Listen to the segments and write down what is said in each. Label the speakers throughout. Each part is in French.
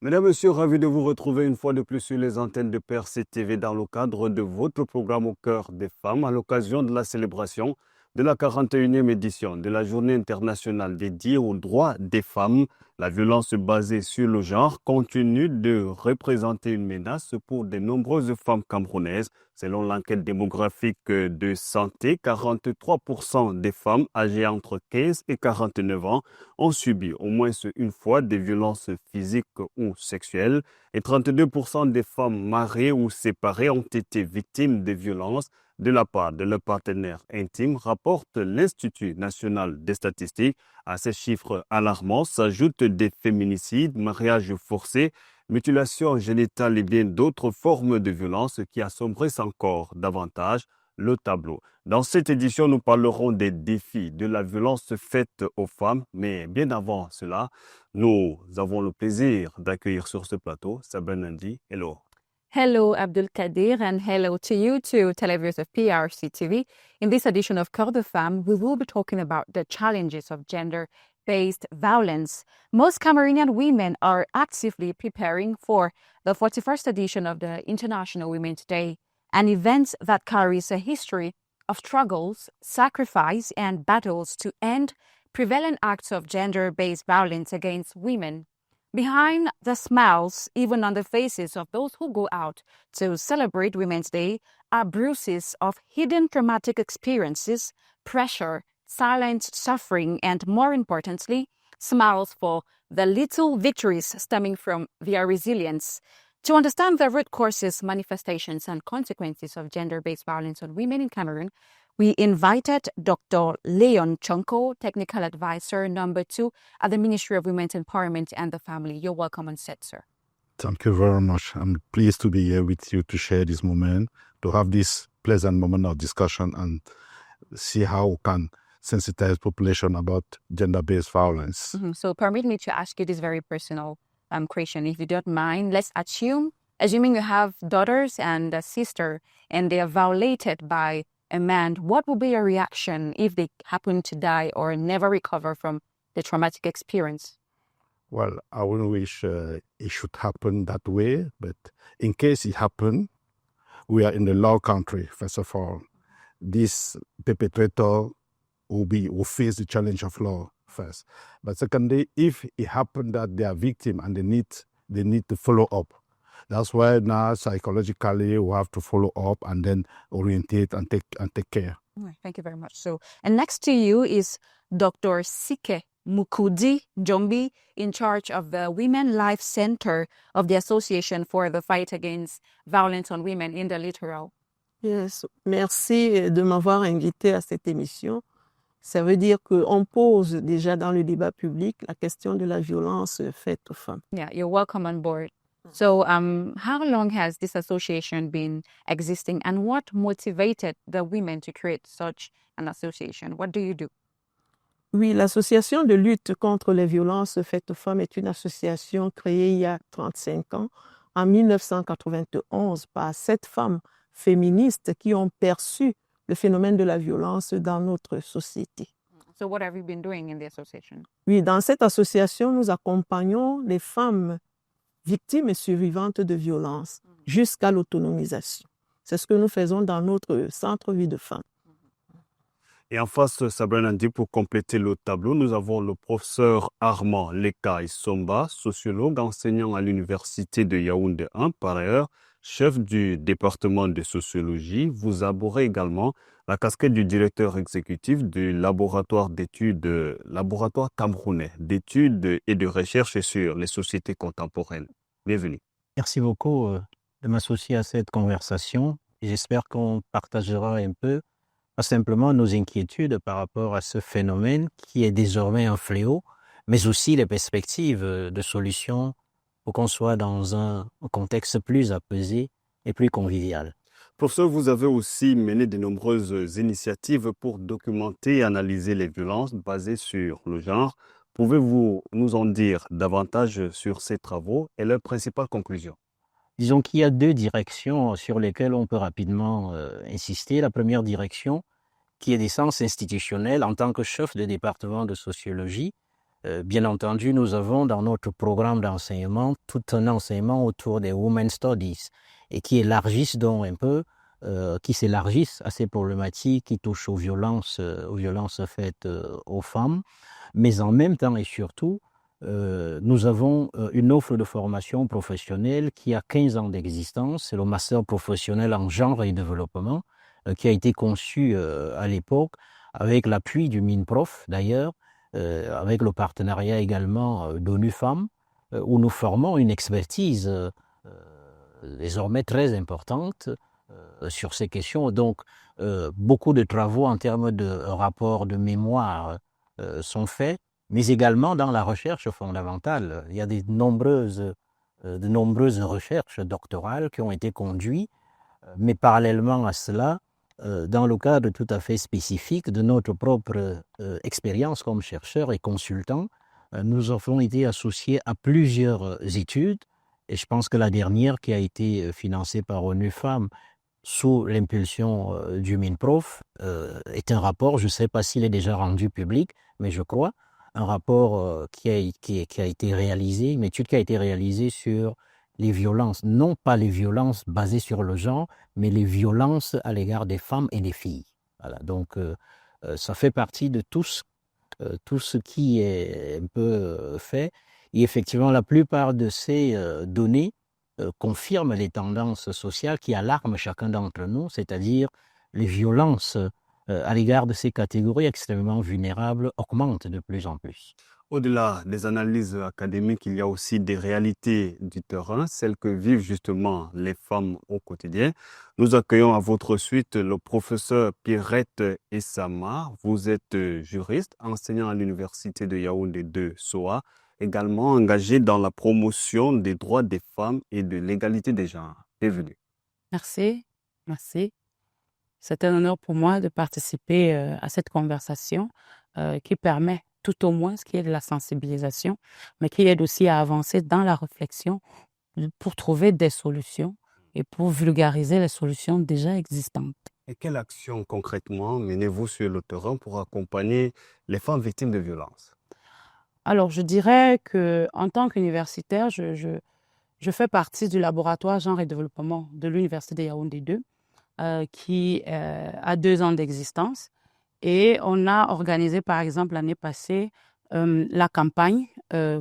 Speaker 1: Mesdames, Messieurs, ravi de vous retrouver une fois de plus sur les antennes de Percé TV dans le cadre de votre programme Au cœur des femmes à l'occasion de la célébration de la 41e édition de la Journée internationale dédiée aux droits des femmes. La violence basée sur le genre continue de représenter une menace pour de nombreuses femmes camerounaises. Selon l'enquête démographique de santé, 43% des femmes âgées entre 15 et 49 ans ont subi au moins une fois des violences physiques ou sexuelles et 32% des femmes mariées ou séparées ont été victimes de violences de la part de leur partenaire intime, rapporte l'Institut national des statistiques. À ces chiffres alarmants s'ajoutent des féminicides, mariages forcés, mutilations génitales et bien d'autres formes de violence qui assombrissent encore davantage le tableau. Dans cette édition, nous parlerons des défis de la violence faite aux femmes, mais bien avant cela, nous avons le plaisir d'accueillir sur ce plateau Sabrina Ndi. Hello.
Speaker 2: Hello, Abdul Kadir, and hello to you too, televiewers of PRC TV. In this edition of Cœur de Femme, we will be talking about the challenges of gender-based violence. Most Cameroonian women are actively preparing for the 41st edition of the International Women's Day, an event that carries a history of struggles, sacrifice, and battles to end prevalent acts of gender-based violence against women. Behind the smiles, even on the faces of those who go out to celebrate Women's Day, are bruises of hidden traumatic experiences, pressure, silent suffering, and more importantly, smiles for the little victories stemming from their resilience. To understand the root causes, manifestations, and consequences of gender-based violence on women in Cameroon, we invited Dr. Leon Chonko, Technical Advisor number 2 at the Ministry of Women's Empowerment and the Family. You're welcome on set, sir.
Speaker 3: Thank you very much. I'm pleased to be here with you to share this moment, to have this pleasant moment of discussion and see how we can sensitize population about gender-based violence.
Speaker 2: So permit me to ask you this very personal question, if you don't mind. Let's assuming you have daughters and a sister and they are violated by a man, what would be your reaction if they happen to die or never recover from the traumatic experience?
Speaker 3: Well, I wouldn't wish it should happen that way, but in case it happen, we are in the law country, first of all. This perpetrator will face the challenge of law first. But secondly, if it happened that they are victim and they need to follow up. That's why now psychologically we have to follow up and then orientate and take care.
Speaker 2: Thank you very much. So, and next to you is Dr. Sike Mukudi Jombi, in charge of the Women Life Center of the Association for the Fight Against Violence on Women in the Littoral.
Speaker 4: Yes, merci de m'avoir invité à cette émission. Ça veut dire qu'on pose déjà dans le débat public la question de la violence faite aux femmes.
Speaker 2: Yeah, you're welcome on board. So how long has this association been existing and what motivated the women to create such an association? What do you do?
Speaker 4: Oui, l'association de lutte contre les violences faites aux femmes est une association créée il y a 35 ans, en 1991, par 7 femmes féministes qui ont perçu le phénomène de la violence dans notre société.
Speaker 2: So what have you been doing in the association?
Speaker 4: Oui, dans cette association, nous accompagnons les femmes victimes et survivantes de violences jusqu'à l'autonomisation. C'est ce que nous faisons dans notre centre-vie de femmes.
Speaker 1: Et en face, Sabrina Ndi, pour compléter le tableau, nous avons le professeur Armand Lekai Somba, sociologue enseignant à l'université de Yaoundé 1, par ailleurs, chef du département de sociologie. Vous arborez également la casquette du directeur exécutif du laboratoire camerounais d'études et de recherche sur les sociétés contemporaines. Bienvenue.
Speaker 5: Merci beaucoup de m'associer à cette conversation. J'espère qu'on partagera un peu, pas simplement nos inquiétudes par rapport à ce phénomène qui est désormais un fléau, mais aussi les perspectives de solutions pour qu'on soit dans un contexte plus apaisé et plus convivial.
Speaker 1: Professeur, vous avez aussi mené de nombreuses initiatives pour documenter et analyser les violences basées sur le genre. Pouvez-vous nous en dire davantage sur ces travaux et leurs principales conclusions?
Speaker 5: Disons qu'il y a 2 directions sur lesquelles on peut rapidement insister. La première direction, qui est d'essence institutionnelle, en tant que chef de département de sociologie, Bien entendu, nous avons dans notre programme d'enseignement tout un enseignement autour des Women's Studies et qui élargissent donc un peu, qui s'élargissent à ces problématiques qui touchent aux violences faites aux femmes. Mais en même temps et surtout, nous avons une offre de formation professionnelle qui a 15 ans d'existence. C'est le master professionnel en genre et développement qui a été conçu à l'époque avec l'appui du MINPROF d'ailleurs, avec le partenariat également d'ONU Femmes, où nous formons une expertise désormais très importante sur ces questions. Donc, beaucoup de travaux en termes de rapports de mémoire sont faits, mais également dans la recherche fondamentale. Il y a de nombreuses recherches doctorales qui ont été conduites, mais parallèlement à cela, dans le cadre tout à fait spécifique de notre propre expérience comme chercheurs et consultants, nous avons été associés à plusieurs études, et je pense que la dernière qui a été financée par ONU Femmes sous l'impulsion du MINPROF est un rapport, je ne sais pas s'il est déjà rendu public, mais je crois, un rapport qui a été réalisé, une étude qui a été réalisée sur les violences, non pas les violences basées sur le genre, mais les violences à l'égard des femmes et des filles. Voilà, donc ça fait partie de tout ce qui est un peu fait. Et effectivement, la plupart de ces données confirment les tendances sociales qui alarment chacun d'entre nous, c'est-à-dire les violences à l'égard de ces catégories extrêmement vulnérables augmentent de plus en plus.
Speaker 1: Au-delà des analyses académiques, il y a aussi des réalités du terrain, celles que vivent justement les femmes au quotidien. Nous accueillons à votre suite le professeur Pierrette Essama. Vous êtes juriste, enseignant à l'université de Yaoundé 2 SOA, également engagé dans la promotion des droits des femmes et de l'égalité des genres. Bienvenue.
Speaker 2: Merci. C'est un honneur pour moi de participer à cette conversation qui permet tout au moins ce qui est de la sensibilisation, mais qui aide aussi à avancer dans la réflexion pour trouver des solutions et pour vulgariser les solutions déjà existantes.
Speaker 1: Et quelle action concrètement menez-vous sur le terrain pour accompagner les femmes victimes de violences?
Speaker 2: Alors, je dirais qu'en tant qu'universitaire, je fais partie du laboratoire genre et développement de l'Université de Yaoundé 2, qui a 2 ans d'existence. Et on a organisé, par exemple, l'année passée, la campagne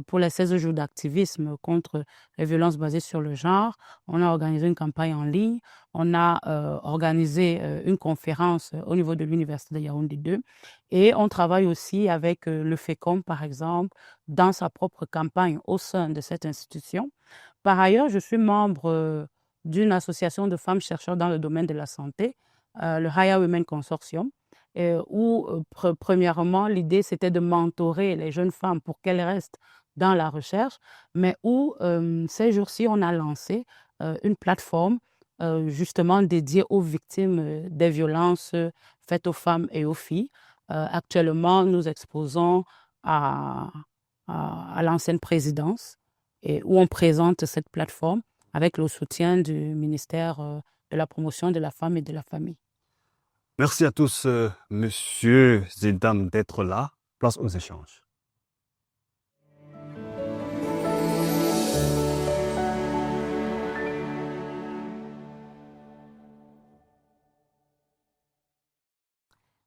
Speaker 2: pour les 16 jours d'activisme contre les violences basées sur le genre. On a organisé une campagne en ligne. On a organisé une conférence au niveau de l'Université de Yaoundé 2. Et on travaille aussi avec le FECOM, par exemple, dans sa propre campagne au sein de cette institution. Par ailleurs, je suis membre d'une association de femmes chercheurs dans le domaine de la santé, le Haya Women Consortium, où, premièrement, l'idée, c'était de mentorer les jeunes femmes pour qu'elles restent dans la recherche, mais où, ces jours-ci, on a lancé une plateforme justement dédiée aux victimes des violences faites aux femmes et aux filles. Actuellement, nous exposons à l'ancienne présidence et où on présente cette plateforme avec le soutien du ministère de la promotion de la femme et de la famille.
Speaker 1: Merci à tous, messieurs et dames, d'être là. Place aux échanges.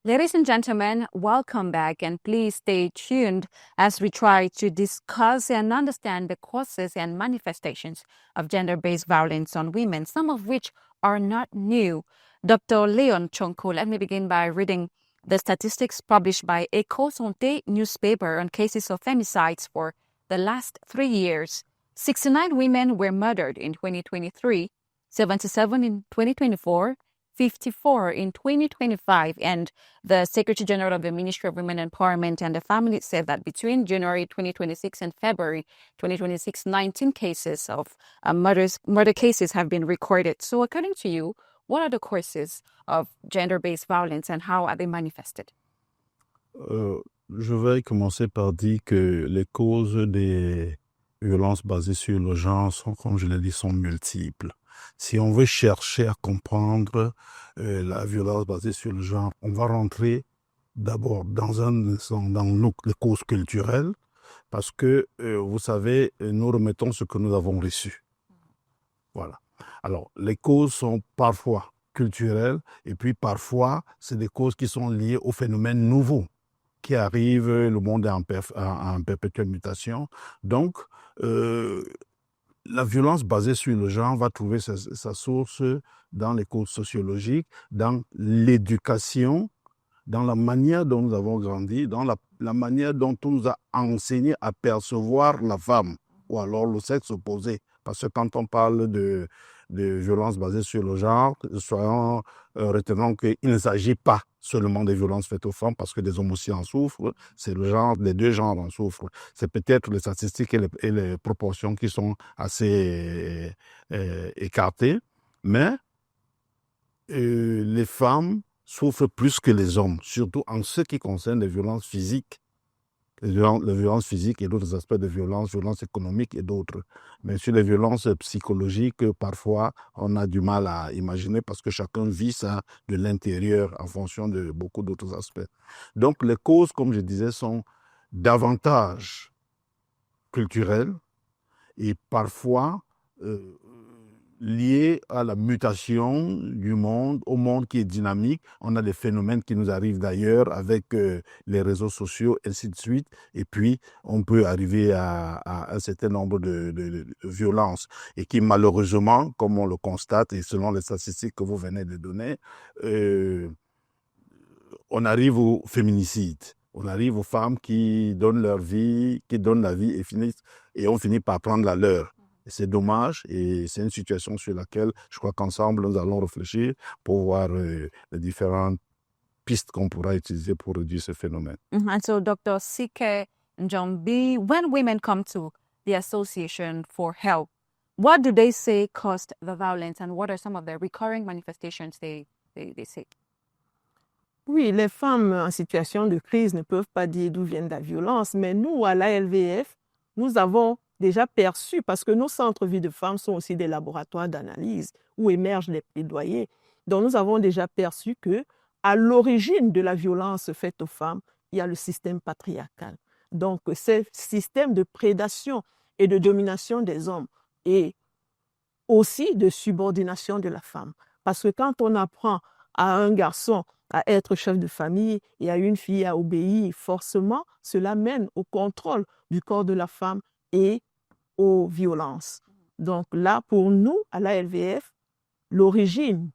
Speaker 2: Ladies and gentlemen, welcome back, and please stay tuned as we try to discuss and understand the causes and manifestations of gender-based violence on women, some of which are not new. Dr. Leon Chonko, let me begin by reading the statistics published by Eco Santé newspaper on cases of femicides for the last 3 years. 69 women were murdered in 2023, 77 in 2024, 54 in 2025, and the Secretary General of the Ministry of Women Empowerment and the Family said that between January 2026 and February 2026, 19 cases of murder cases have been recorded. So according to you, what are the causes of gender-based violence and how are they manifested?
Speaker 3: Je vais commencer par dire que les causes des violences basées sur le genre sont, comme je l'ai dit, sont multiples. Si on veut chercher à comprendre la violence basée sur le genre, on va rentrer d'abord dans les causes culturelles, parce que, vous savez, nous remettons ce que nous avons reçu. Voilà. Alors, les causes sont parfois culturelles et puis parfois, c'est des causes qui sont liées aux phénomènes nouveaux qui arrivent, le monde est en perpétuelle mutation. Donc, la violence basée sur le genre va trouver sa source dans les causes sociologiques, dans l'éducation, dans la manière dont nous avons grandi, dans la manière dont on nous a enseigné à percevoir la femme ou alors le sexe opposé. Parce que quand on parle de violences basées sur le genre, retenons qu'il ne s'agit pas seulement des violences faites aux femmes parce que les hommes aussi en souffrent, c'est le genre, les deux genres en souffrent. C'est peut-être les statistiques et les proportions qui sont assez écartées, mais les femmes souffrent plus que les hommes, surtout en ce qui concerne les violences physiques. Les violences physiques et d'autres aspects de violence, violences économiques et d'autres. Mais sur les violences psychologiques, parfois, on a du mal à imaginer parce que chacun vit ça de l'intérieur en fonction de beaucoup d'autres aspects. Donc, les causes, comme je disais, sont davantage culturelles et parfois liées à la mutation du monde, au monde qui est dynamique. On a des phénomènes qui nous arrivent d'ailleurs avec les réseaux sociaux, ainsi de suite. Et puis, on peut arriver à un certain nombre de violences et qui, malheureusement, comme on le constate, et selon les statistiques que vous venez de donner, on arrive au féminicide. On arrive aux femmes qui donnent leur vie, qui donnent la vie et on finit par prendre la leur. C'est dommage et c'est une situation sur laquelle je crois qu'ensemble, nous allons réfléchir pour voir les différentes pistes qu'on pourra utiliser pour réduire ce phénomène.
Speaker 2: And so, Dr. Sike Njombi, when women come to the association for help, what do they say caused the violence and what are some of the recurring manifestations they say?
Speaker 4: Oui, les femmes en situation de crise ne peuvent pas dire d'où vient la violence, mais nous, à l'ALVF, nous avons déjà perçu, parce que nos centres vie de femmes sont aussi des laboratoires d'analyse où émergent les plaidoyers. Donc, nous avons déjà perçu que à l'origine de la violence faite aux femmes, il y a le système patriarcal. Donc, ce système de prédation et de domination des hommes et aussi de subordination de la femme. Parce que quand on apprend à un garçon à être chef de famille et à une fille à obéir, forcément, cela mène au contrôle du corps de la femme et aux violences. Donc là, pour nous, à l'ALVF, l'origine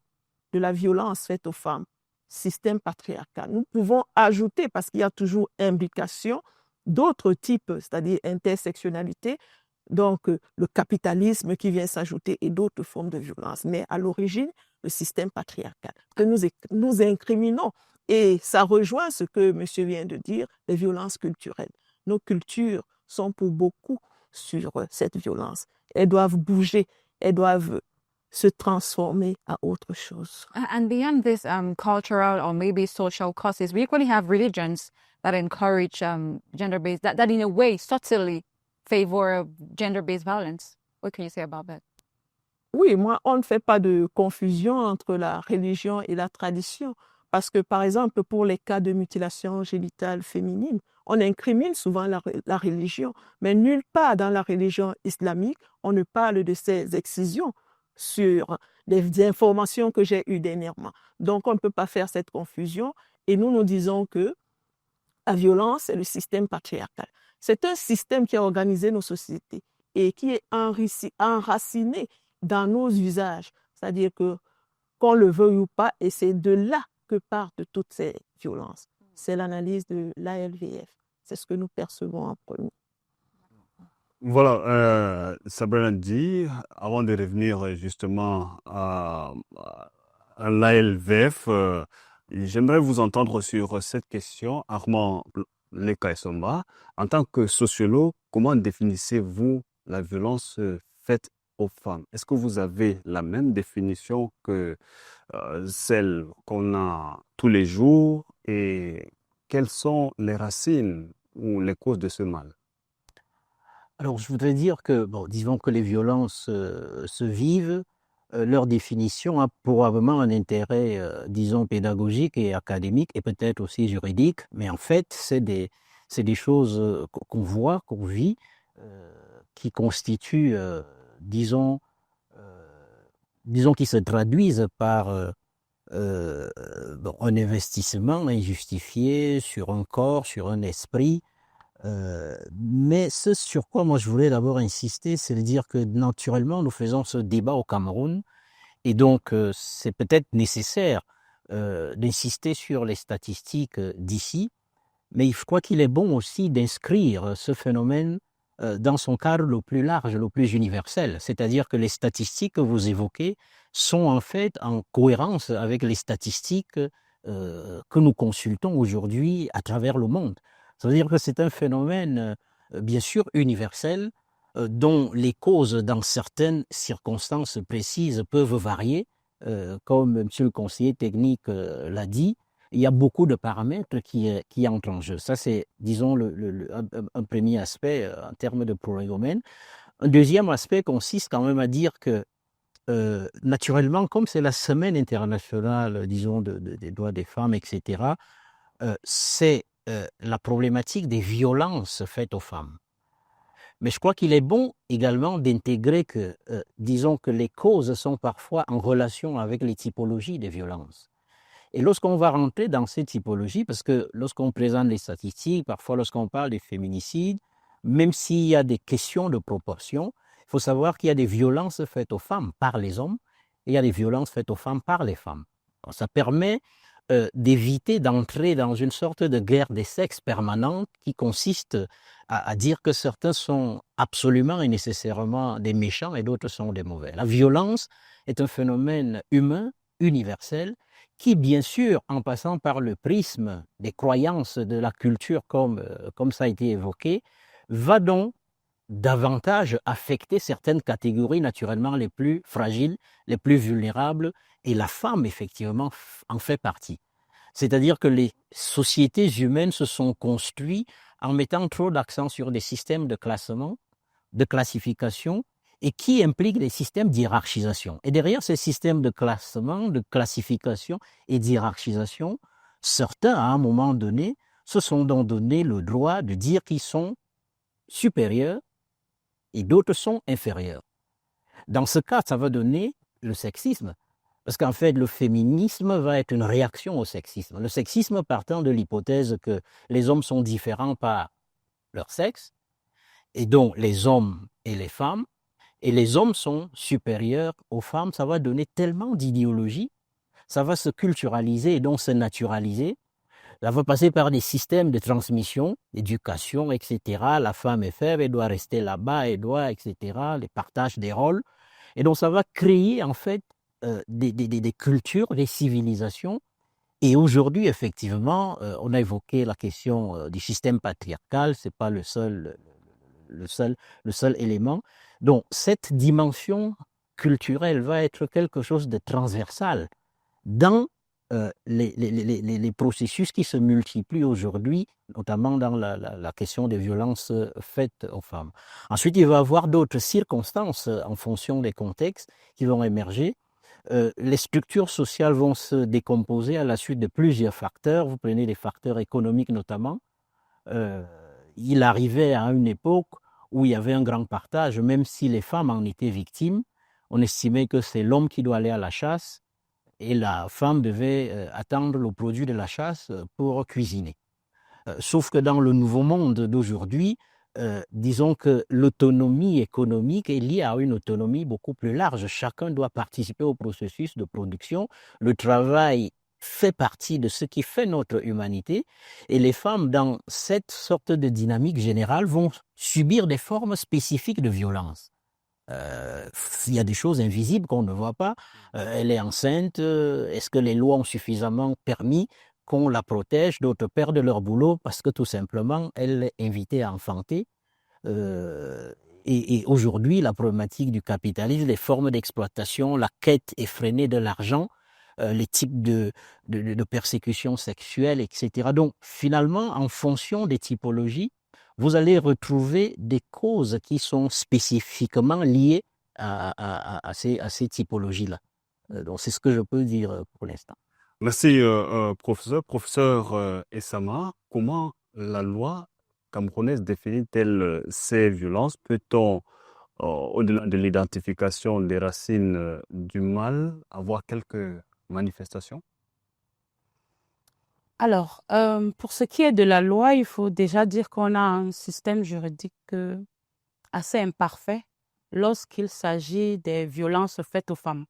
Speaker 4: de la violence faite aux femmes, système patriarcal. Nous pouvons ajouter, parce qu'il y a toujours imbrication, d'autres types, c'est-à-dire intersectionnalité, donc le capitalisme qui vient s'ajouter et d'autres formes de violence. Mais à l'origine, le système patriarcal que nous incriminons. Et ça rejoint ce que monsieur vient de dire, les violences culturelles. Nos cultures sont pour beaucoup sur cette violence. Elles doivent bouger, elles doivent se transformer à autre chose.
Speaker 2: And beyond this cultural or maybe social causes, we equally have religions that encourage gender-based, that in a way subtly favor gender-based violence. What can you say about that?
Speaker 4: Oui, moi, on ne fait pas de confusion entre la religion et la tradition. Parce que, par exemple, pour les cas de mutilation génitale féminine, on incrimine souvent la religion, mais nulle part dans la religion islamique, on ne parle de ces excisions sur les informations que j'ai eues dernièrement. Donc, on ne peut pas faire cette confusion. Et nous disons que la violence, c'est le système patriarcal. C'est un système qui a organisé nos sociétés et qui est enraciné dans nos usages. C'est-à-dire que, qu'on le veuille ou pas, et c'est de là que partent toutes ces violences. C'est l'analyse de l'ALVF. C'est ce que nous percevons en premier.
Speaker 1: Voilà, Sabrina dit, avant de revenir justement à l'ALVF, j'aimerais vous entendre sur cette question. Armand Lekaesomba, en tant que sociologue, comment définissez-vous la violence faite aux femmes? Est-ce que vous avez la même définition que celle qu'on a tous les jours et quelles sont les racines ou les causes de ce mal?
Speaker 5: Alors, je voudrais dire que, bon, disons que les violences se vivent, leur définition a probablement un intérêt, disons, pédagogique et académique et peut-être aussi juridique, mais en fait, c'est des c'est des choses qu'on voit, qu'on vit, qui constituent, disons, qui se traduisent par un investissement injustifié sur un corps, sur un esprit. Mais ce sur quoi moi je voulais d'abord insister, c'est de dire que naturellement nous faisons ce débat au Cameroun et donc c'est peut-être nécessaire d'insister sur les statistiques d'ici, mais je crois qu'il est bon aussi d'inscrire ce phénomène dans son cadre le plus large, le plus universel. C'est-à-dire que les statistiques que vous évoquez sont en fait en cohérence avec les statistiques que nous consultons aujourd'hui à travers le monde. Ça veut dire que c'est un phénomène, bien sûr, universel, dont les causes, dans certaines circonstances précises, peuvent varier. Comme M. le conseiller technique l'a dit, il y a beaucoup de paramètres qui entrent en jeu. Ça, c'est, disons, un premier aspect en termes de prolegomène. Un deuxième aspect consiste quand même à dire que, naturellement, comme c'est la semaine internationale, disons, des droits des femmes, etc., c'est la problématique des violences faites aux femmes. Mais je crois qu'il est bon également d'intégrer que, disons que les causes sont parfois en relation avec les typologies des violences. Et lorsqu'on va rentrer dans ces typologies, parce que lorsqu'on présente les statistiques, parfois lorsqu'on parle des féminicides, même s'il y a des questions de proportion, il faut savoir qu'il y a des violences faites aux femmes par les hommes et il y a des violences faites aux femmes par les femmes. Alors, ça permet d'éviter d'entrer dans une sorte de guerre des sexes permanente qui consiste à dire que certains sont absolument et nécessairement des méchants et d'autres sont des mauvais. La violence est un phénomène humain, universel, qui, bien sûr, en passant par le prisme des croyances de la culture, comme ça a été évoqué, va donc davantage affecter certaines catégories naturellement les plus fragiles, les plus vulnérables, et la femme, effectivement, en fait partie. C'est-à-dire que les sociétés humaines se sont construites en mettant trop d'accent sur des systèmes de classement, de classification, et qui impliquent des systèmes d'hiérarchisation. Et derrière ces systèmes de classement, de classification et d'hiérarchisation, certains, à un moment donné, se sont donc donné le droit de dire qu'ils sont supérieurs et d'autres sont inférieurs. Dans ce cas, ça va donner le sexisme, parce qu'en fait, le féminisme va être une réaction au sexisme. Le sexisme partant de l'hypothèse que les hommes sont différents par leur sexe, et donc les hommes et les femmes, et les hommes sont supérieurs aux femmes, ça va donner tellement d'idéologie, ça va se culturaliser et donc se naturaliser. Ça va passer par des systèmes de transmission, d'éducation, etc. La femme est faible, elle doit rester là-bas, elle doit, etc. Les partages des rôles. Et donc ça va créer en fait des cultures, des civilisations. Et aujourd'hui, effectivement, on a évoqué la question du système patriarcal, ce n'est pas le seul élément. Donc, cette dimension culturelle va être quelque chose de transversal dans les processus qui se multiplient aujourd'hui, notamment dans la question des violences faites aux femmes. Ensuite, il va y avoir d'autres circonstances en fonction des contextes qui vont émerger. Les structures sociales vont se décomposer à la suite de plusieurs facteurs. Vous prenez les facteurs économiques notamment. Il arrivait à une époque où il y avait un grand partage, même si les femmes en étaient victimes. On estimait que c'est l'homme qui doit aller à la chasse et la femme devait attendre le produit de la chasse pour cuisiner. Sauf que dans le nouveau monde d'aujourd'hui, disons que l'autonomie économique est liée à une autonomie beaucoup plus large. Chacun doit participer au processus de production. Le travail fait partie de ce qui fait notre humanité. Et les femmes, dans cette sorte de dynamique générale, vont subir des formes spécifiques de violence. Il y a des choses invisibles qu'on ne voit pas. Elle est enceinte. Est-ce que les lois ont suffisamment permis qu'on la protège? D'autres perdent leur boulot parce que tout simplement, elle est invitée à enfanter. Et aujourd'hui, la problématique du capitalisme, les formes d'exploitation, la quête effrénée de l'argent, les types de persécutions sexuelles, etc. Donc, finalement, en fonction des typologies, vous allez retrouver des causes qui sont spécifiquement liées à ces typologies-là. Donc, c'est ce que je peux dire pour l'instant.
Speaker 1: Merci, professeur. Professeur Essama, comment la loi camerounaise définit-elle ces violences? Peut-on, au-delà de l'identification des racines du mal, avoir quelques manifestations?
Speaker 6: Alors, pour ce qui est de la loi, il faut déjà dire qu'on a un système juridique assez imparfait lorsqu'il s'agit des violences faites aux femmes.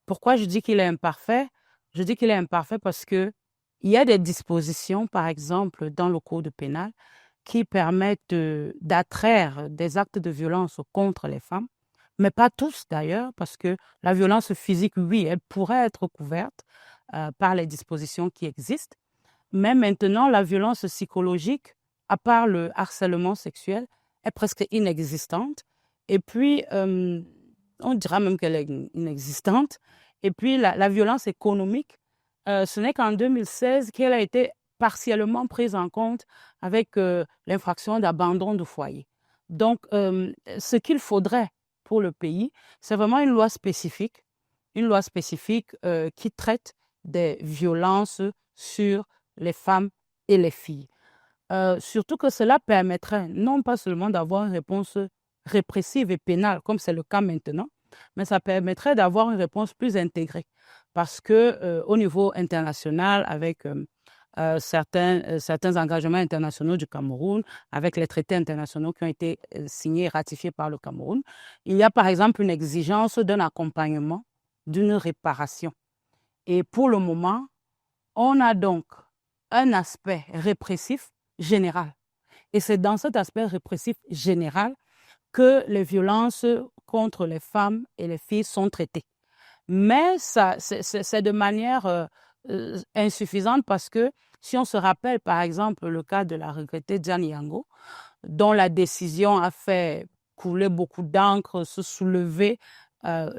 Speaker 6: Pourquoi je dis qu'il est imparfait? Je dis qu'il est imparfait parce que il y a des dispositions, par exemple, dans le code pénal, qui permettent d'attraire des actes de violence contre les femmes, mais pas tous d'ailleurs, parce que la violence physique, oui, elle pourrait être couverte par les dispositions qui existent, mais maintenant, la violence psychologique, à part le harcèlement sexuel, est presque inexistante. Et puis, on dira même qu'elle est inexistante. Et puis, la violence économique, ce n'est qu'en 2016 qu'elle a été partiellement prise en compte avec l'infraction d'abandon de foyer. Donc, ce qu'il faudrait pour le pays, c'est vraiment une loi spécifique qui traite des violences sur les femmes et les filles. Surtout que cela permettrait non pas seulement d'avoir une réponse répressive et pénale, comme c'est le cas maintenant, mais ça permettrait d'avoir une réponse plus intégrée. Parce que au niveau international, avec certains engagements internationaux du Cameroun, avec les traités internationaux qui ont été signés et ratifiés par le Cameroun, il y a par exemple une exigence d'un accompagnement, d'une réparation. Et pour le moment, on a donc un aspect répressif général. Et c'est dans cet aspect répressif général que les violences contre les femmes et les filles sont traitées. Mais c'est de manière insuffisante parce que si on se rappelle par exemple le cas de la regrettée Diane Yango, dont la décision a fait couler beaucoup d'encre, se soulever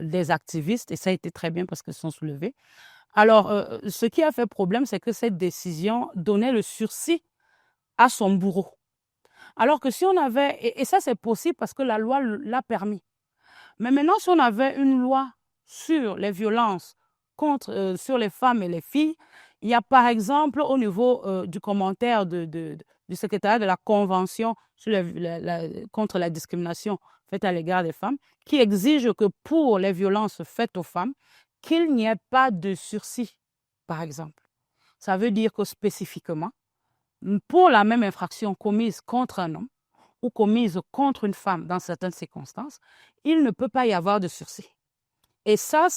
Speaker 6: des activistes, et ça a été très bien parce qu'ils sont soulevés. Alors, ce qui a fait problème, c'est que cette décision donnait le sursis à son bourreau. Alors que si on avait, et ça c'est possible parce que la loi l'a permis, mais maintenant si on avait une loi sur les violences sur les femmes et les filles, il y a par exemple au niveau du commentaire du secrétariat de la Convention sur contre la discrimination faite à l'égard des femmes, qui exige que pour les violences faites aux femmes, qu'il n'y ait pas de sursis, par exemple. Ça veut dire que spécifiquement, pour la même infraction commise contre un homme ou commise contre une femme dans certaines circonstances, il ne peut pas y avoir de sursis. Et ça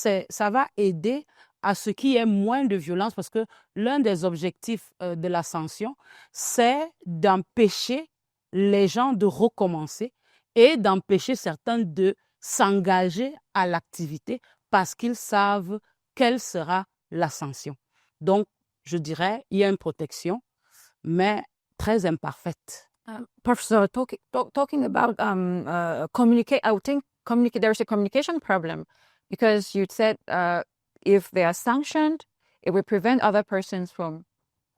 Speaker 6: va aider à ce qu'il y ait moins de violence parce que l'un des objectifs de la sanction, c'est d'empêcher les gens de recommencer et d'empêcher certains de s'engager à l'activité parce qu'ils savent quelle sera la sanction. Donc, je dirais, il y a une protection, mais très imparfaite.
Speaker 2: Professor, talking about communicate, I would think there's a communication problem because you said if they are sanctioned, it will prevent other persons from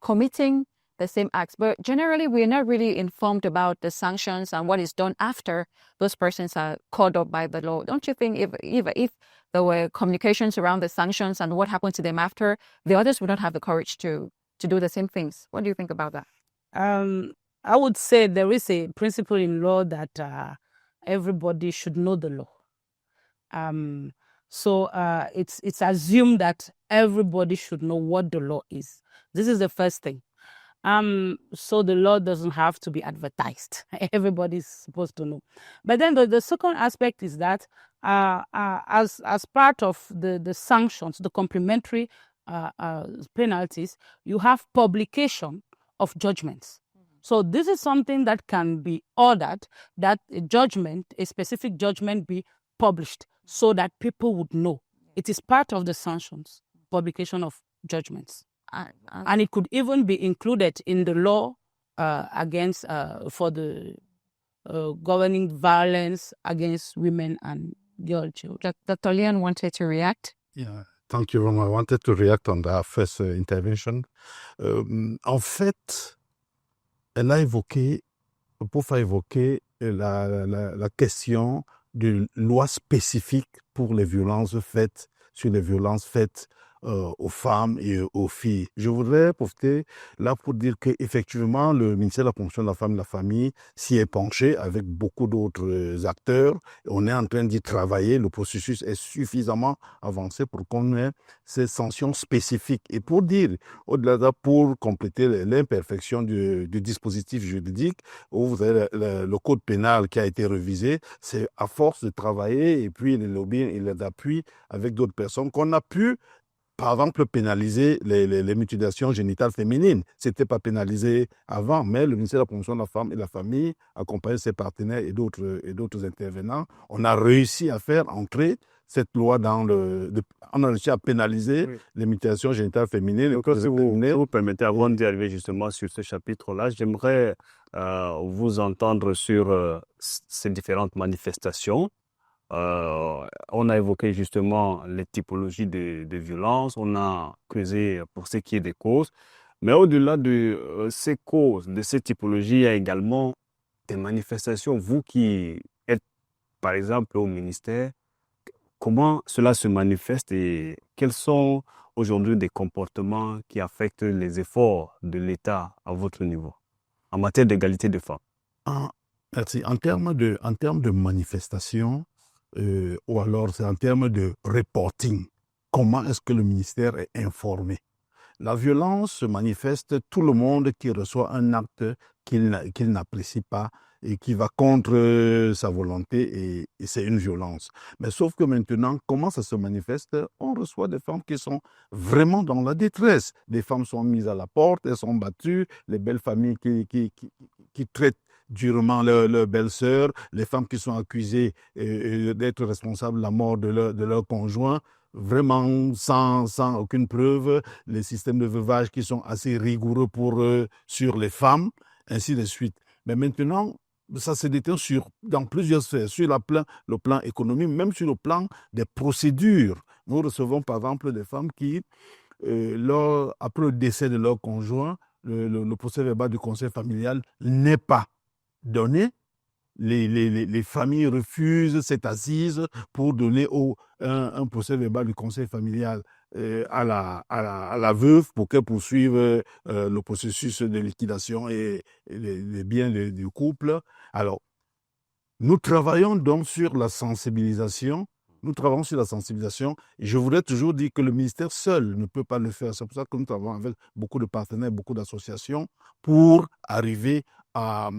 Speaker 2: committing the same acts. But generally, we're not really informed about the sanctions and what is done after those persons are caught up by the law. Don't you think if there were communications around the sanctions and what happened to them after, the others would not have the courage to do the same things? What do you think about that?
Speaker 6: I would say there is a principle in law that everybody should know the law. So it's assumed that everybody should know what the law is. This is the first thing. So the law doesn't have to be advertised. Everybody's supposed to know. But then the second aspect is that as part of the sanctions, the complementary penalties, you have publication of judgments. So this is something that can be ordered, that a specific judgment be published so that people would know. It is part of the sanctions, publication of judgments. And it could even be included in the law against for the governing violence against women and girl children.
Speaker 2: Dr. Leon wanted to react.
Speaker 3: Yeah, thank you, Roma. I wanted to react on the first intervention. En fait, elle a évoqué, Pouf a évoqué la question d'une loi spécifique pour les violences faites aux femmes et aux filles. Je voudrais profiter là pour dire qu'effectivement, le ministère de la Promotion de la Femme et de la Famille s'y est penché avec beaucoup d'autres acteurs. On est en train d'y travailler. Le processus est suffisamment avancé pour qu'on ait ces sanctions spécifiques. Et pour dire, au-delà de ça, pour compléter l'imperfection du dispositif juridique, où vous avez le code pénal qui a été révisé, c'est à force de travailler et puis les lobbies et les appuis avec d'autres personnes qu'on a pu, par exemple, pénaliser les mutilations génitales féminines. Ce n'était pas pénalisé avant, mais le ministère de la Promotion de la Femme et de la Famille, accompagné de ses partenaires et d'autres intervenants, on a réussi à faire entrer cette loi on a réussi à pénaliser les mutilations génitales féminines.
Speaker 1: Donc, si vous permettez, avant d'y arriver justement sur ce chapitre-là, j'aimerais vous entendre sur ces différentes manifestations. On a évoqué justement les typologies de violence, on a creusé pour ce qui est des causes, mais au-delà de ces causes, de ces typologies, il y a également des manifestations. Vous qui êtes, par exemple, au ministère, comment cela se manifeste et quels sont aujourd'hui des comportements qui affectent les efforts de l'État à votre niveau en matière d'égalité des femmes?
Speaker 3: Merci. En termes de manifestations, ou alors c'est en termes de reporting, comment est-ce que le ministère est informé? La violence se manifeste, tout le monde qui reçoit un acte qu'il n'apprécie pas et qui va contre sa volonté, et c'est une violence. Mais sauf que maintenant, comment ça se manifeste? On reçoit des femmes qui sont vraiment dans la détresse. Des femmes sont mises à la porte, elles sont battues, les belles familles qui traitent durement leur belle-sœur, les femmes qui sont accusées d'être responsables de la mort de leur conjoint, vraiment sans aucune preuve, les systèmes de veuvage qui sont assez rigoureux sur les femmes, ainsi de suite. Mais maintenant, ça se détient dans plusieurs sphères, sur le plan économique, même sur le plan des procédures. Nous recevons par exemple des femmes qui, après le décès de leur conjoint, le procès verbal du conseil familial n'est pas donné. Les familles refusent cette assise pour donner un procès verbal du conseil familial à la veuve pour qu'elle poursuive le processus de liquidation et les biens du couple. Alors, nous travaillons donc sur la sensibilisation. Nous travaillons sur la sensibilisation et je voudrais toujours dire que le ministère seul ne peut pas le faire. C'est pour ça que nous travaillons avec beaucoup de partenaires, beaucoup d'associations pour arriver à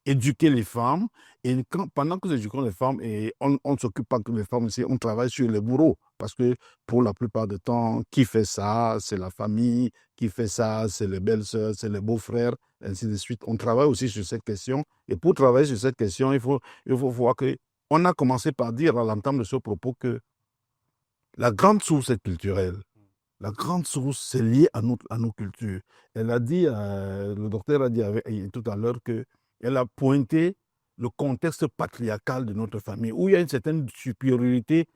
Speaker 3: éduquer les femmes. Et pendant que nous éduquons les femmes, et on ne s'occupe pas que des femmes ici, on travaille sur les bourreaux. Parce que pour la plupart du temps, qui fait ça, c'est la famille. Qui fait ça, c'est les belles-sœurs, c'est les beaux-frères, ainsi de suite. On travaille aussi sur cette question. Et pour travailler sur cette question, il faut voir que on a commencé par dire à l'entame de ce propos que la grande source est culturelle. La grande source, c'est lié à nos cultures. Elle a dit, le docteur a dit tout à l'heure qu'elle a pointé le contexte patriarcal de notre famille, où il y a une certaine supériorité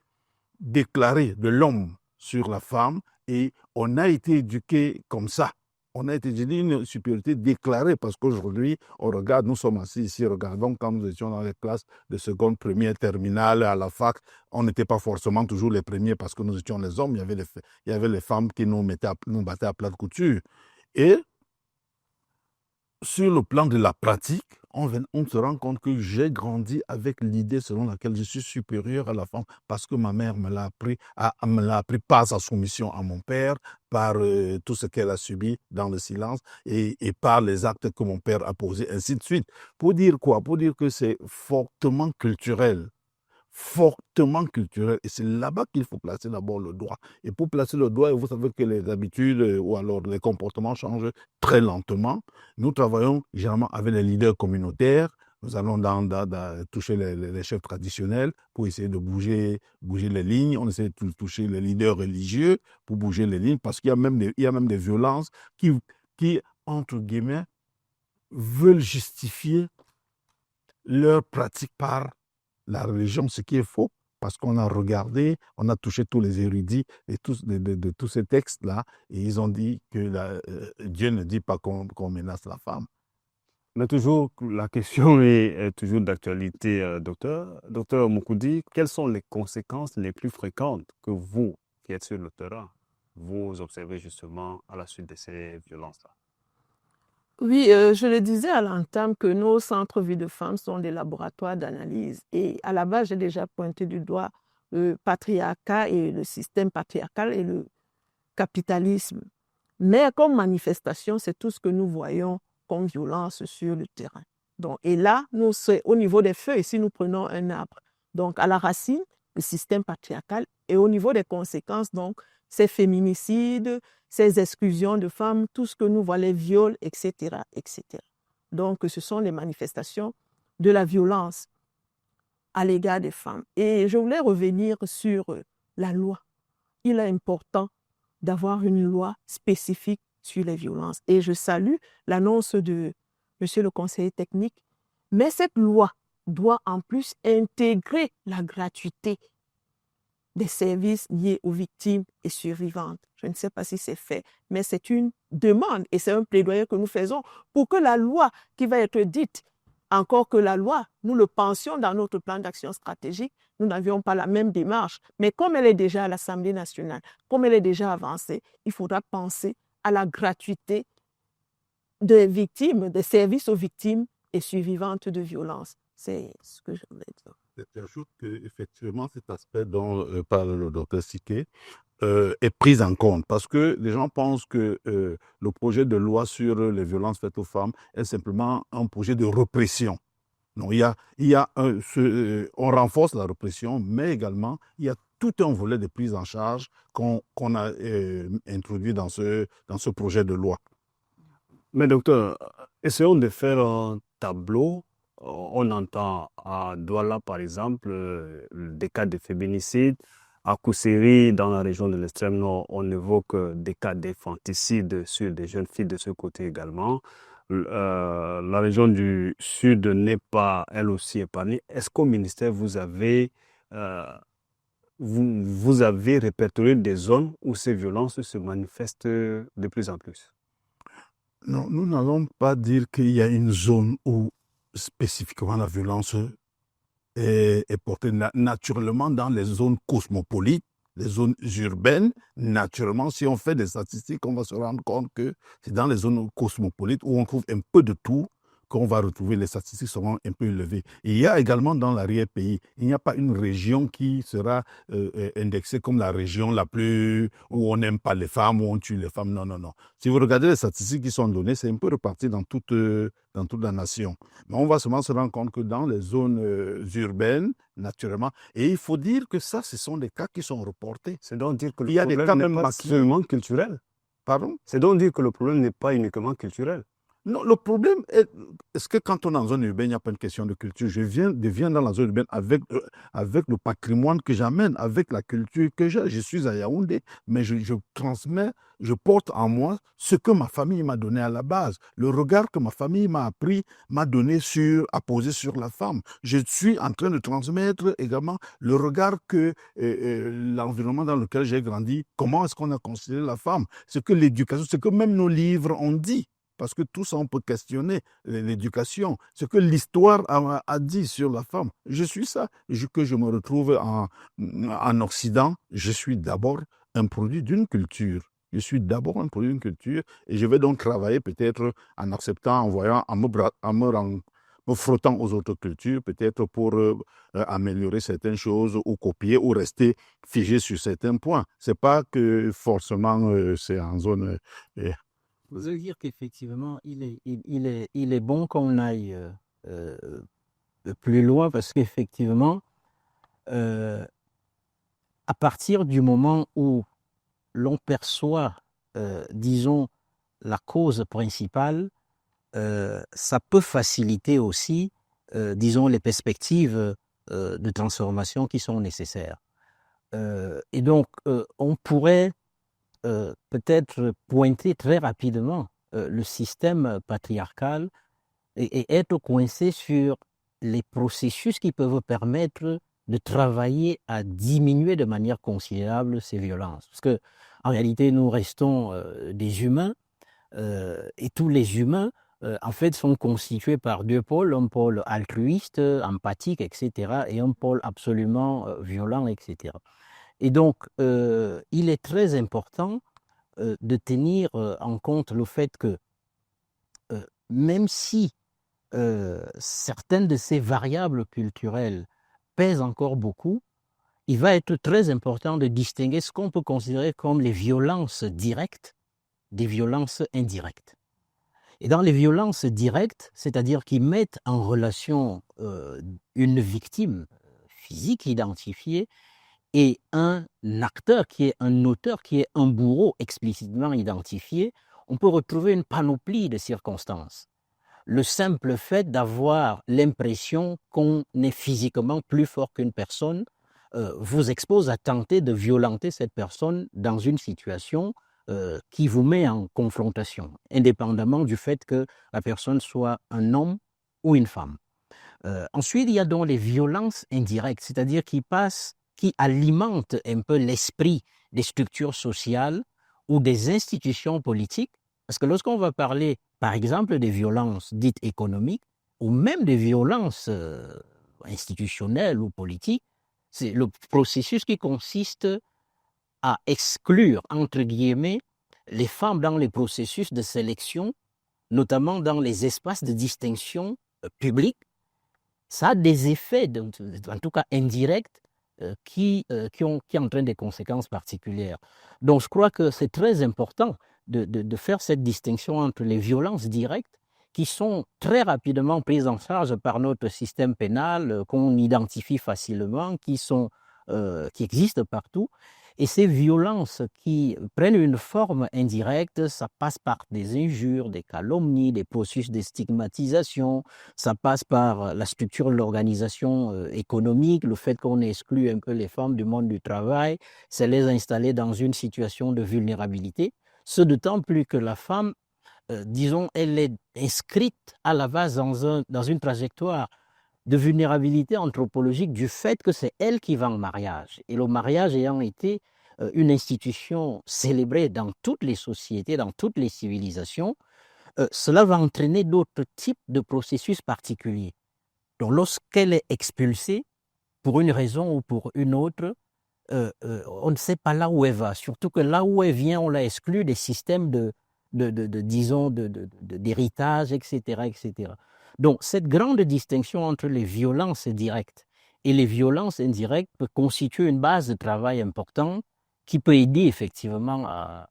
Speaker 3: déclarée de l'homme sur la femme, et on a été éduqué comme ça. On a été éduqué une supériorité déclarée, parce qu'aujourd'hui, on regarde, nous sommes assis ici, regardons quand nous étions dans les classes de seconde, première, terminale, à la fac, on n'était pas forcément toujours les premiers parce que nous étions les hommes, il y avait les femmes qui nous battaient à plat de couture. Et sur le plan de la pratique, on se rend compte que j'ai grandi avec l'idée selon laquelle je suis supérieur à la femme parce que ma mère me l'a appris par sa soumission à mon père, par tout ce qu'elle a subi dans le silence et par les actes que mon père a posés, ainsi de suite. Pour dire quoi? Pour dire que c'est fortement culturel. Fortement culturel. Et c'est là-bas qu'il faut placer d'abord le doigt. Et pour placer le doigt, vous savez que les habitudes ou alors les comportements changent très lentement. Nous travaillons généralement avec les leaders communautaires. Nous allons toucher les chefs traditionnels pour essayer de bouger les lignes. On essaie de toucher les leaders religieux pour bouger les lignes parce qu'il y a même des violences qui, entre guillemets, veulent justifier leur pratique par la religion, ce qui est faux, parce qu'on a regardé, on a touché tous les érudits de tous ces textes-là, et ils ont dit que Dieu ne dit pas qu'on menace la femme.
Speaker 1: Mais toujours, la question est toujours d'actualité, docteur. Docteur Moukoudi, quelles sont les conséquences les plus fréquentes que vous, qui êtes sur le terrain, vous observez justement à la suite de ces violences-là?
Speaker 4: Oui, je le disais à l'entame que nos centres vie de femmes sont des laboratoires d'analyse. Et à la base, j'ai déjà pointé du doigt le patriarcat et le système patriarcal et le capitalisme. Mais comme manifestation, c'est tout ce que nous voyons comme violence sur le terrain. Donc, et là, nous, c'est au niveau des feuilles, si nous prenons un arbre. Donc, à la racine, le système patriarcal, et au niveau des conséquences, donc, ces féminicides, ces exclusions de femmes, tout ce que nous voyons, les viols, etc., etc. Donc, ce sont les manifestations de la violence à l'égard des femmes. Et je voulais revenir sur la loi. Il est important d'avoir une loi spécifique sur les violences. Et je salue l'annonce de Monsieur le conseiller technique. Mais cette loi doit en plus intégrer la gratuité des services liés aux victimes et survivantes. Je ne sais pas si c'est fait, mais c'est une demande et c'est un plaidoyer que nous faisons pour que la loi qui va être dite, encore que la loi, nous le pensions dans notre plan d'action stratégique, nous n'avions pas la même démarche. Mais comme elle est déjà à l'Assemblée nationale, comme elle est déjà avancée, il faudra penser à la gratuité des victimes, des services aux victimes et survivantes de violences. C'est ce que je voulais dire.
Speaker 3: J'ajoute qu'effectivement, cet aspect dont parle le docteur Siké est pris en compte parce que les gens pensent que le projet de loi sur les violences faites aux femmes est simplement un projet de répression. Non, on renforce la répression, mais également, il y a tout un volet de prise en charge qu'on a introduit dans ce projet de loi.
Speaker 1: Mais docteur, essayons de faire un tableau. On entend à Douala, par exemple, des cas de féminicide. À Kousséri, dans la région de l'extrême nord, on évoque des cas d'infanticide sur des jeunes filles de ce côté également. La région du sud n'est pas, elle aussi, épargnée. Est-ce qu'au ministère, vous avez répertorié des zones où ces violences se manifestent de plus en plus?
Speaker 3: Non, nous n'allons pas dire qu'il y a une zone où spécifiquement la violence est portée naturellement dans les zones cosmopolites, les zones urbaines. Naturellement, si on fait des statistiques, on va se rendre compte que c'est dans les zones cosmopolites où on trouve un peu de tout qu'on va retrouver, les statistiques seront un peu élevées. Il y a également dans l'arrière-pays, il n'y a pas une région qui sera indexée comme la région la plus où on n'aime pas les femmes, où on tue les femmes. Non, non, non. Si vous regardez les statistiques qui sont données, c'est un peu reparti dans toute la nation. Mais on va seulement se rendre compte que dans les zones urbaines, naturellement, et il faut dire que ça, ce sont des cas qui sont reportés.
Speaker 1: C'est donc dire que le
Speaker 3: Il y a des cas
Speaker 1: problème
Speaker 3: même
Speaker 1: n'est pas seulement culturel.
Speaker 3: Pardon?
Speaker 1: C'est donc dire que le problème n'est pas uniquement culturel.
Speaker 3: Non, le problème est-ce que quand on est en zone urbaine, il n'y a pas une question de culture? Je viens dans la zone urbaine avec le patrimoine que j'amène, avec la culture que j'ai. Je suis à Yaoundé, mais je transmets, je porte en moi ce que ma famille m'a donné à la base. Le regard que ma famille m'a appris, m'a donné à poser sur la femme. Je suis en train de transmettre également le regard que l'environnement dans lequel j'ai grandi, comment est-ce qu'on a considéré la femme, ce que l'éducation, ce que même nos livres ont dit. Parce que tout ça, on peut questionner l'éducation, ce que l'histoire a dit sur la femme. Je suis ça. Que je me retrouve en Occident, je suis d'abord un produit d'une culture. Je suis d'abord un produit d'une culture et je vais donc travailler peut-être en acceptant, en voyant, en me frottant aux autres cultures, peut-être pour améliorer certaines choses ou copier ou rester figé sur certains points. Ce n'est pas que forcément c'est en zone...
Speaker 5: Je veux dire qu'effectivement, il est bon qu'on aille plus loin parce qu'effectivement, à partir du moment où l'on perçoit, disons, la cause principale, ça peut faciliter aussi, disons, les perspectives de transformation qui sont nécessaires. Et donc, on pourrait peut-être pointer très rapidement le système patriarcal et être coincé sur les processus qui peuvent permettre de travailler à diminuer de manière considérable ces violences. Parce que en réalité, nous restons des humains et tous les humains, en fait, sont constitués par deux pôles, un pôle altruiste, empathique, etc., et un pôle absolument violent, etc. Et donc, il est très important de tenir en compte le fait que même si certaines de ces variables culturelles pèsent encore beaucoup, il va être très important de distinguer ce qu'on peut considérer comme les violences directes des violences indirectes. Et dans les violences directes, c'est-à-dire qui mettent en relation une victime physique identifiée et un acteur qui est un auteur, qui est un bourreau explicitement identifié, on peut retrouver une panoplie de circonstances. Le simple fait d'avoir l'impression qu'on est physiquement plus fort qu'une personne vous expose à tenter de violenter cette personne dans une situation qui vous met en confrontation, indépendamment du fait que la personne soit un homme ou une femme. Ensuite, il y a donc les violences indirectes, c'est-à-dire qui alimentent un peu l'esprit des structures sociales ou des institutions politiques, parce que lorsqu'on va parler, par exemple, des violences dites économiques, ou même des violences institutionnelles ou politiques, c'est le processus qui consiste à exclure, entre guillemets, les femmes dans les processus de sélection, notamment dans les espaces de distinction publics. Ça a des effets, en tout cas indirects, qui entraînent des conséquences particulières. Donc je crois que c'est très important de faire cette distinction entre les violences directes qui sont très rapidement prises en charge par notre système pénal, qu'on identifie facilement, qui existent partout. Et ces violences qui prennent une forme indirecte, ça passe par des injures, des calomnies, des processus de stigmatisation, ça passe par la structure de l'organisation économique, le fait qu'on exclut un peu les femmes du monde du travail, c'est les installer dans une situation de vulnérabilité. Ce d'autant plus que la femme, disons, elle est inscrite à la base dans une trajectoire de vulnérabilité anthropologique du fait que c'est elle qui va en mariage. Et le mariage ayant été une institution célébrée dans toutes les sociétés, dans toutes les civilisations, cela va entraîner d'autres types de processus particuliers. Donc lorsqu'elle est expulsée, pour une raison ou pour une autre, on ne sait pas là où elle va. Surtout que là où elle vient, on l'a exclue des systèmes d'héritage, etc., etc. Donc, cette grande distinction entre les violences directes et les violences indirectes peut constituer une base de travail importante qui peut aider effectivement à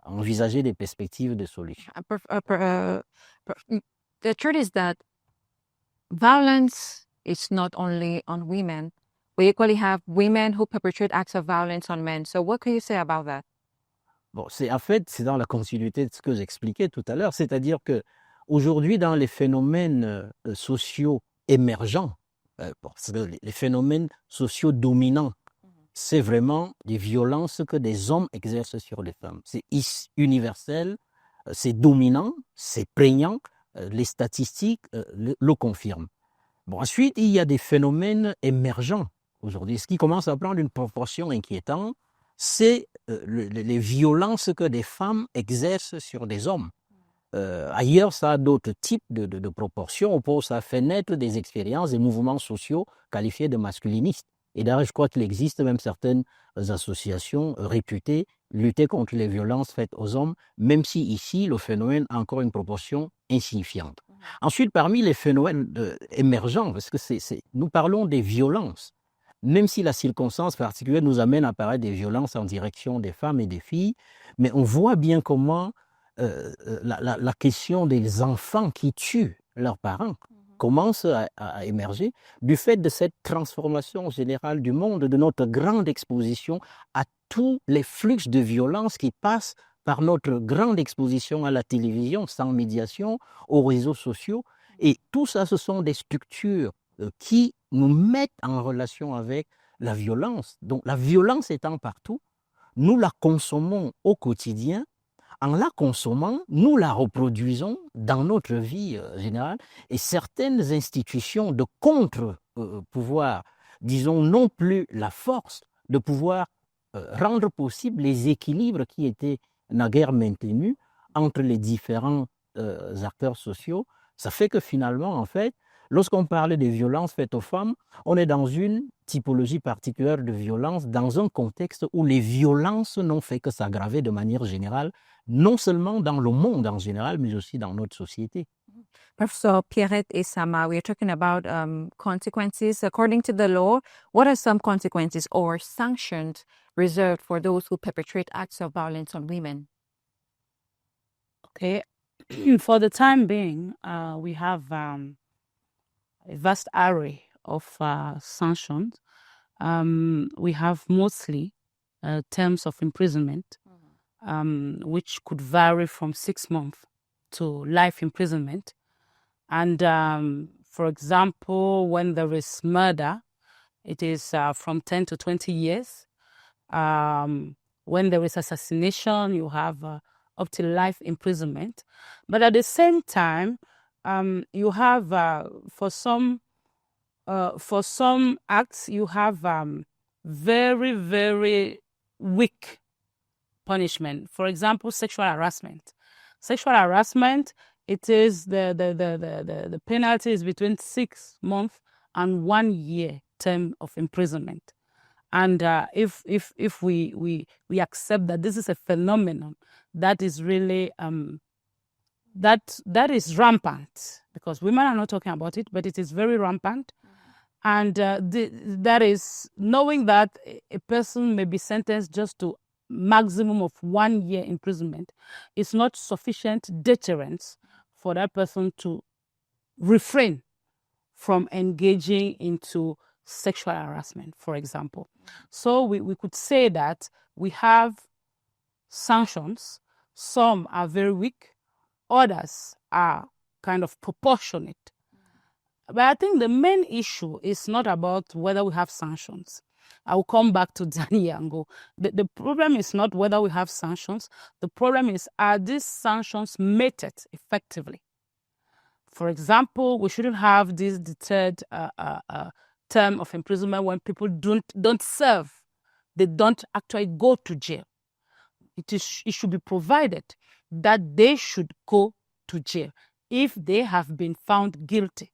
Speaker 5: envisager des perspectives de solution.
Speaker 2: The truth is that violence is not only on women. We equally have women who perpetrate acts of violence on men. So what can you say about that?
Speaker 5: Bon, en fait, c'est dans la continuité de ce que j'expliquais tout à l'heure, c'est-à-dire que aujourd'hui, dans les phénomènes sociaux émergents, les phénomènes sociaux dominants, c'est vraiment des violences que des hommes exercent sur les femmes. C'est universel, c'est dominant, c'est prégnant, les statistiques le confirment. Bon, ensuite, il y a des phénomènes émergents aujourd'hui. Ce qui commence à prendre une proportion inquiétante, c'est les violences que des femmes exercent sur des hommes. Ailleurs, ça a d'autres types de proportions. Ça fait naître des expériences, des mouvements sociaux qualifiés de masculinistes. Et d'ailleurs, je crois qu'il existe même certaines associations réputées lutter contre les violences faites aux hommes, même si ici, le phénomène a encore une proportion insignifiante. Ensuite, parmi les phénomènes émergents, parce que nous parlons des violences, même si la circonstance particulière nous amène à parler des violences en direction des femmes et des filles, mais on voit bien comment la question des enfants qui tuent leurs parents commence à émerger du fait de cette transformation générale du monde, de notre grande exposition à tous les flux de violence qui passent par notre grande exposition à la télévision sans médiation, aux réseaux sociaux. Et tout ça, ce sont des structures qui nous mettent en relation avec la violence. Donc la violence étant partout, nous la consommons au quotidien. En la consommant, nous la reproduisons dans notre vie générale et certaines institutions de contre-pouvoir, disons non plus la force de pouvoir rendre possible les équilibres qui étaient naguère maintenus entre les différents acteurs sociaux, ça fait que finalement, en fait, Lorsqu'on parle de violences faites aux femmes, on est dans une typologie particulière de violence, dans un contexte où les violences n'ont fait que s'aggraver de manière générale, non seulement dans le monde en général, mais aussi dans notre société.
Speaker 2: Professor Pierrette Esama, we are talking about consequences. According to the law, what are some consequences or sanctions reserved for those who perpetrate acts of violence on women?
Speaker 6: Okay, for the time being, we have a vast array of sanctions. We have mostly terms of imprisonment, which could vary from 6 months to life imprisonment. And for example, when there is murder, it is from 10 to 20 years. When there is assassination, you have up to life imprisonment. But at the same time, you have for some acts, you have very, very weak punishment. For example, sexual harassment. Sexual harassment, it is the penalty is between 6 months and 1 year term of imprisonment. And if we accept that this is a phenomenon that is really that is rampant, because women are not talking about it, but it is very rampant. And that is knowing that a person may be sentenced just to maximum of 1 year imprisonment is not sufficient deterrence for that person to refrain from engaging into sexual harassment, for example. So we could say that we have sanctions. Some are very weak, others are kind of proportionate. But I think the main issue is not about whether we have sanctions. I will come back to Danny Yango. The problem is not whether we have sanctions. The problem is, are these sanctions meted effectively? For example, we shouldn't have this deterred term of imprisonment when people don't serve. They don't actually go to jail. It should be provided that they should go to jail if they have been found guilty.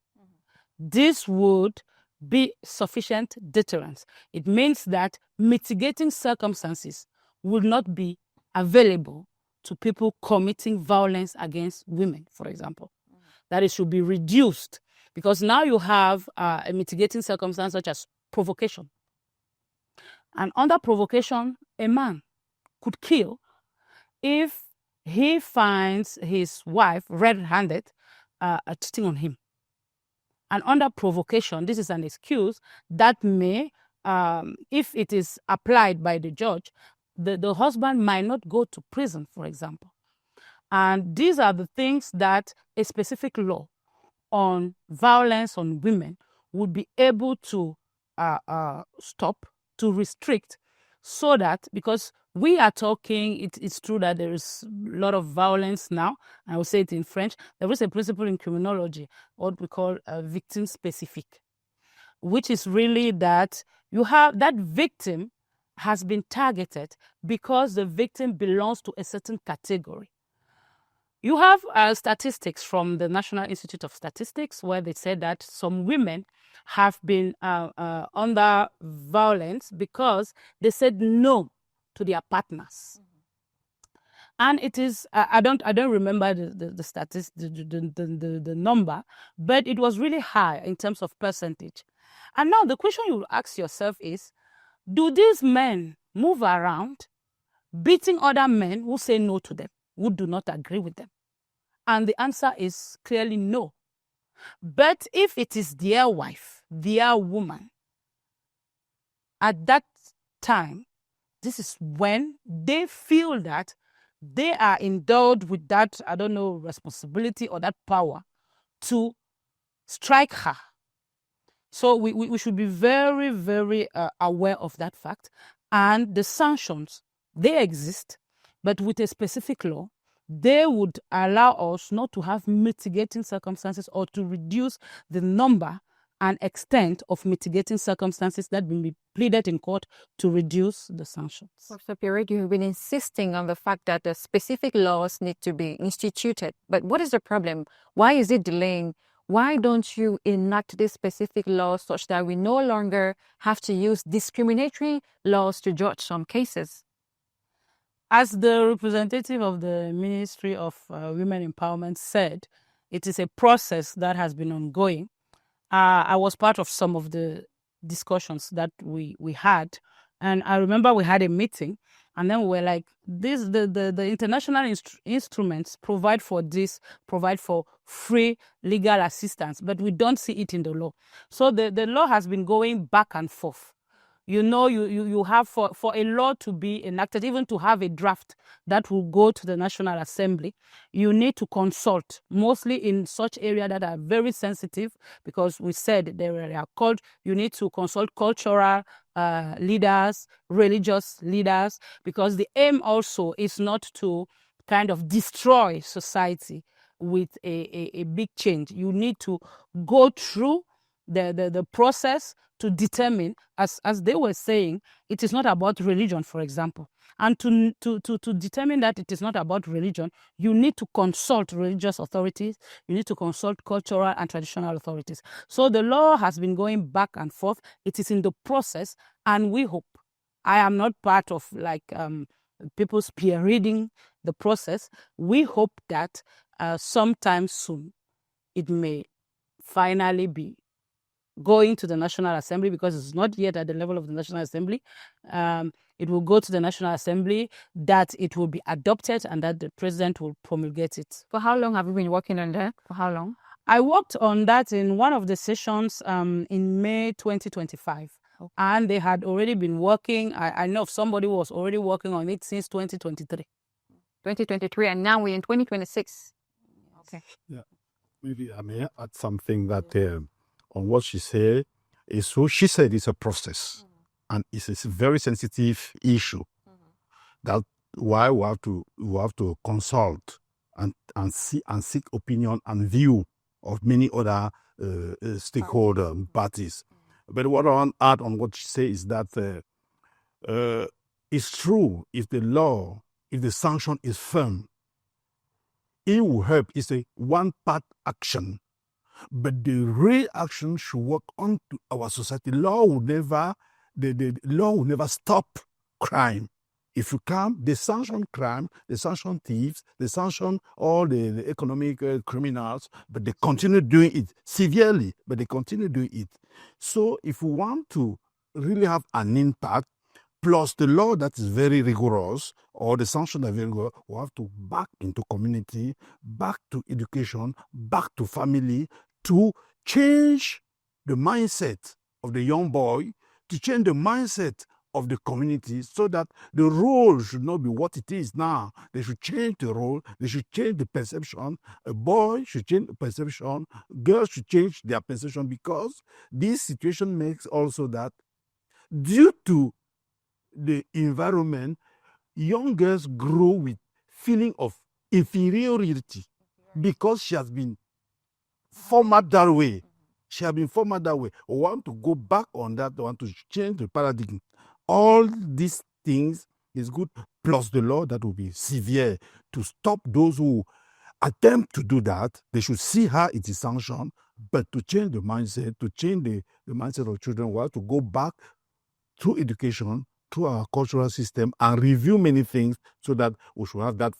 Speaker 6: This would be sufficient deterrence. It means that mitigating circumstances will not be available to people committing violence against women, for example. That it should be reduced, because now you have a mitigating circumstance such as provocation. And under provocation, a man could kill if he finds his wife red-handed cheating on him. And under provocation, this is an excuse that may, if it is applied by the judge, the husband might not go to prison, for example. And these are the things that a specific law on violence on women would be able to stop, to restrict, so that, because we are talking, it's true that there is a lot of violence now. I will say it in French. There is a principle in criminology, what we call victim specific, which is really that you have that victim has been targeted because the victim belongs to a certain category. You have statistics from the National Institute of Statistics where they said that some women have been under violence because they said no to their partners. And it is I don't remember the statistics, the number, but it was really high in terms of percentage. And now the question you ask yourself is, do these men move around beating other men who say no to them, who do not agree with them? And the answer is clearly no. But if it is their wife, their woman, at that time, this is when they feel that they are endowed with that, responsibility or that power to strike her. So we should be very, very aware of that fact. And the sanctions, they exist, but with a specific law, they would allow us not to have mitigating circumstances or to reduce the number and extent of mitigating circumstances that will be pleaded in court to reduce the sanctions.
Speaker 2: Professor Pierrette, you have been insisting on the fact that the specific laws need to be instituted. But what is the problem? Why is it delaying? why don't you enact this specific law such that we no longer have to use discriminatory laws to judge some cases?
Speaker 6: As the representative of the Ministry of Women Empowerment said, it is a process that has been ongoing. I was part of some of the discussions that we had, and I remember we had a meeting, and then we were like, the international instruments provide for this, provide for free legal assistance, but we don't see it in the law. So the law has been going back and forth. You have for a law to be enacted, even to have a draft that will go to the National Assembly, you need to consult, mostly in such areas that are very sensitive, because we said they are called, you need to consult cultural leaders, religious leaders, because the aim also is not to kind of destroy society with a big change. You need to go through the process to determine, as they were saying, it is not about religion, for example. And to determine that it is not about religion, you need to consult religious authorities, you need to consult cultural and traditional authorities. So the law has been going back and forth. It is in the process, and we hope, I am not part of people spearheading the process. We hope that sometime soon it may finally be going to the National Assembly, because it's not yet at the level of the National Assembly. It will go to the National Assembly, that it will be adopted, and that the president will promulgate it.
Speaker 2: For how long have you been working on that? For how long?
Speaker 6: I worked on that in one of the sessions in May 2025. Okay. And they had already been working. I know of somebody who was already working on it since 2023.
Speaker 2: 2023, and now we're in 2026. Okay.
Speaker 3: Yeah. Maybe I may add something that on what she said is, so she said it's a process, and it's a very sensitive issue. That's why we have to consult and seek opinion and view of many other stakeholder parties. But what I want to add on what she said is that it's true, if the sanction is firm, it will help. It's a one-part action. But the real action should work on to our society. The law will never stop crime. If you come, they sanction crime, they sanction thieves, they sanction all the economic criminals, but they continue doing it severely, but they continue doing it. So if we want to really have an impact, plus the law that is very rigorous, or the sanction that is very rigorous, we have to back into community, back to education, back to family, to change the mindset of the young boy, to change the mindset of the community, so that the role should not be what it is now. They should change the role, they should change the perception. A boy should change the perception, girls should change their perception, because this situation makes also that due to the environment, young girls grow with feeling of inferiority because she has been formatted that way. She has been formatted that way. We want to go back on that. We want to change the paradigm. All these things is good, plus the law that will be severe to stop those who attempt to do that. They should see how it is sanctioned, but to change the mindset, to change the mindset of children, we have to go back through education, through our cultural system, and review many things, so that we should have that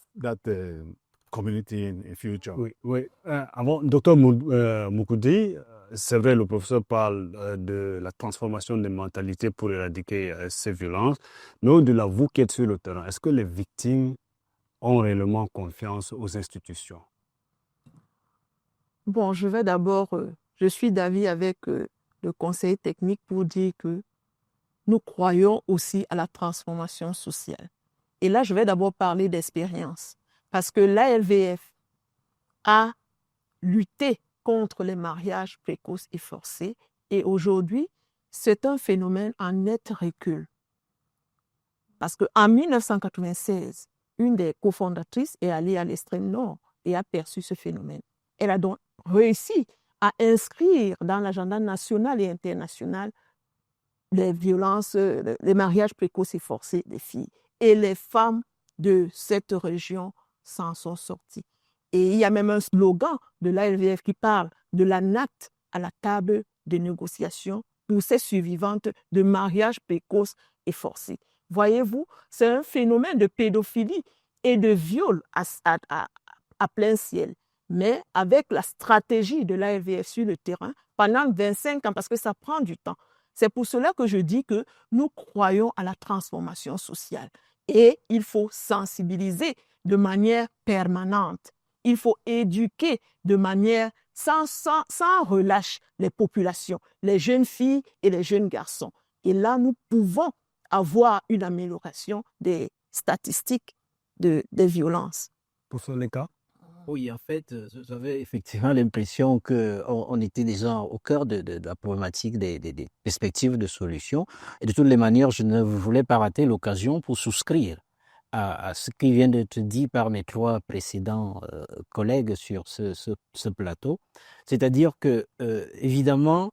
Speaker 3: community in the future.
Speaker 1: Oui. Avant, Docteur Moukoudi, c'est vrai, le professeur parle de la transformation des mentalités pour éradiquer ces violences, mais au-delà, vous qui êtes sur le terrain, est-ce que les victimes ont réellement confiance aux institutions?
Speaker 4: Bon, je suis d'avis avec le conseil technique pour dire que nous croyons aussi à la transformation sociale. Et là, je vais d'abord parler d'expérience, parce que l'ALVF a lutté contre les mariages précoces et forcés, et aujourd'hui, c'est un phénomène en net recul. Parce qu'en 1996, une des cofondatrices est allée à l'extrême nord et a perçu ce phénomène. Elle a donc réussi à inscrire dans l'agenda national et international les violences, les mariages précoces et forcés des filles. Et les femmes de cette région s'en sont sorties. Et il y a même un slogan de l'ALVF qui parle de la natte à la table de négociation pour ces survivantes de mariages précoces et forcés. Voyez-vous, c'est un phénomène de pédophilie et de viol à plein ciel. Mais avec la stratégie de l'AFVF sur le terrain, pendant 25 ans, parce que ça prend du temps, c'est pour cela que je dis que nous croyons à la transformation sociale. Et il faut sensibiliser de manière permanente. Il faut éduquer de manière sans relâche les populations, les jeunes filles et les jeunes garçons. Et là, nous pouvons avoir une amélioration des statistiques des violences.
Speaker 1: Pour ce cas?
Speaker 5: Oui, en fait, j'avais effectivement l'impression qu'on était déjà au cœur de la problématique des perspectives de solution. Et de toutes les manières, je ne voulais pas rater l'occasion pour souscrire à ce qui vient d'être dit par mes trois précédents collègues sur ce plateau. C'est-à-dire que, évidemment,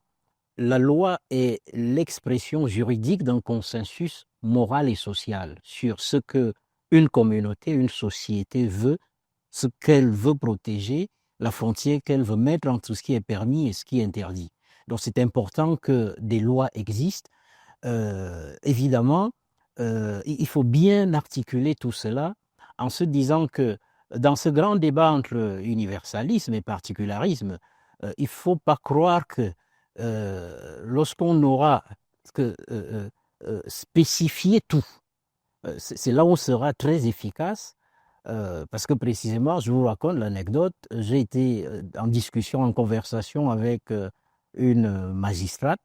Speaker 5: la loi est l'expression juridique d'un consensus moral et social sur ce que une communauté, une société veut, ce qu'elle veut protéger, la frontière qu'elle veut mettre entre ce qui est permis et ce qui est interdit. Donc c'est important que des lois existent. Évidemment, il faut bien articuler tout cela en se disant que dans ce grand débat entre universalisme et particularisme, il ne faut pas croire que lorsqu'on aura spécifié tout, c'est là où on sera très efficace. Parce que précisément, je vous raconte l'anecdote, j'ai été en discussion, en conversation avec une magistrate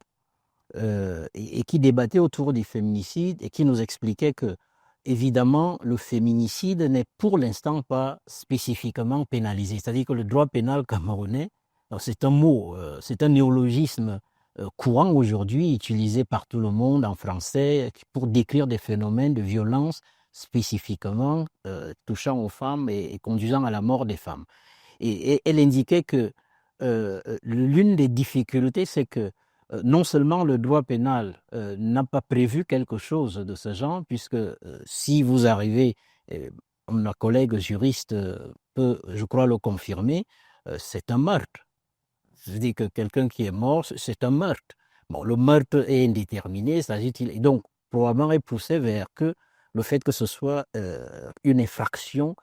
Speaker 5: et qui débattait autour des féminicides et qui nous expliquait que, évidemment, le féminicide n'est pour l'instant pas spécifiquement pénalisé. C'est-à-dire que le droit pénal camerounais, c'est un mot, c'est un néologisme courant aujourd'hui, utilisé par tout le monde en français pour décrire des phénomènes de violence spécifiquement touchant aux femmes et conduisant à la mort des femmes. Et elle indiquait que l'une des difficultés, c'est que non seulement le droit pénal n'a pas prévu quelque chose de ce genre, puisque si vous arrivez, ma collègue juriste peut, je crois, le confirmer, c'est un meurtre. Je dis que quelqu'un qui est mort, c'est un meurtre. Bon, le meurtre est indéterminé, s'agit-il, donc probablement est poussé vers que le fait que ce soit une infraction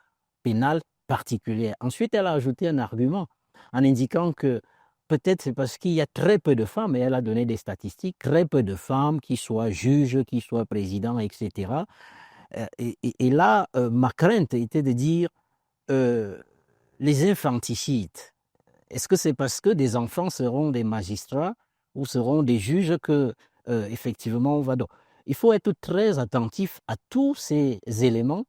Speaker 5: pénale particulière. Ensuite, elle a ajouté un argument en indiquant que peut-être c'est parce qu'il y a très peu de femmes, et elle a donné des statistiques, très peu de femmes qui soient juges, qui soient présidents, etc. Et là, ma crainte était de dire les infanticides. Est-ce que c'est parce que des enfants seront des magistrats ou seront des juges que, effectivement, on va... Donc, il faut être très attentif à tous ces éléments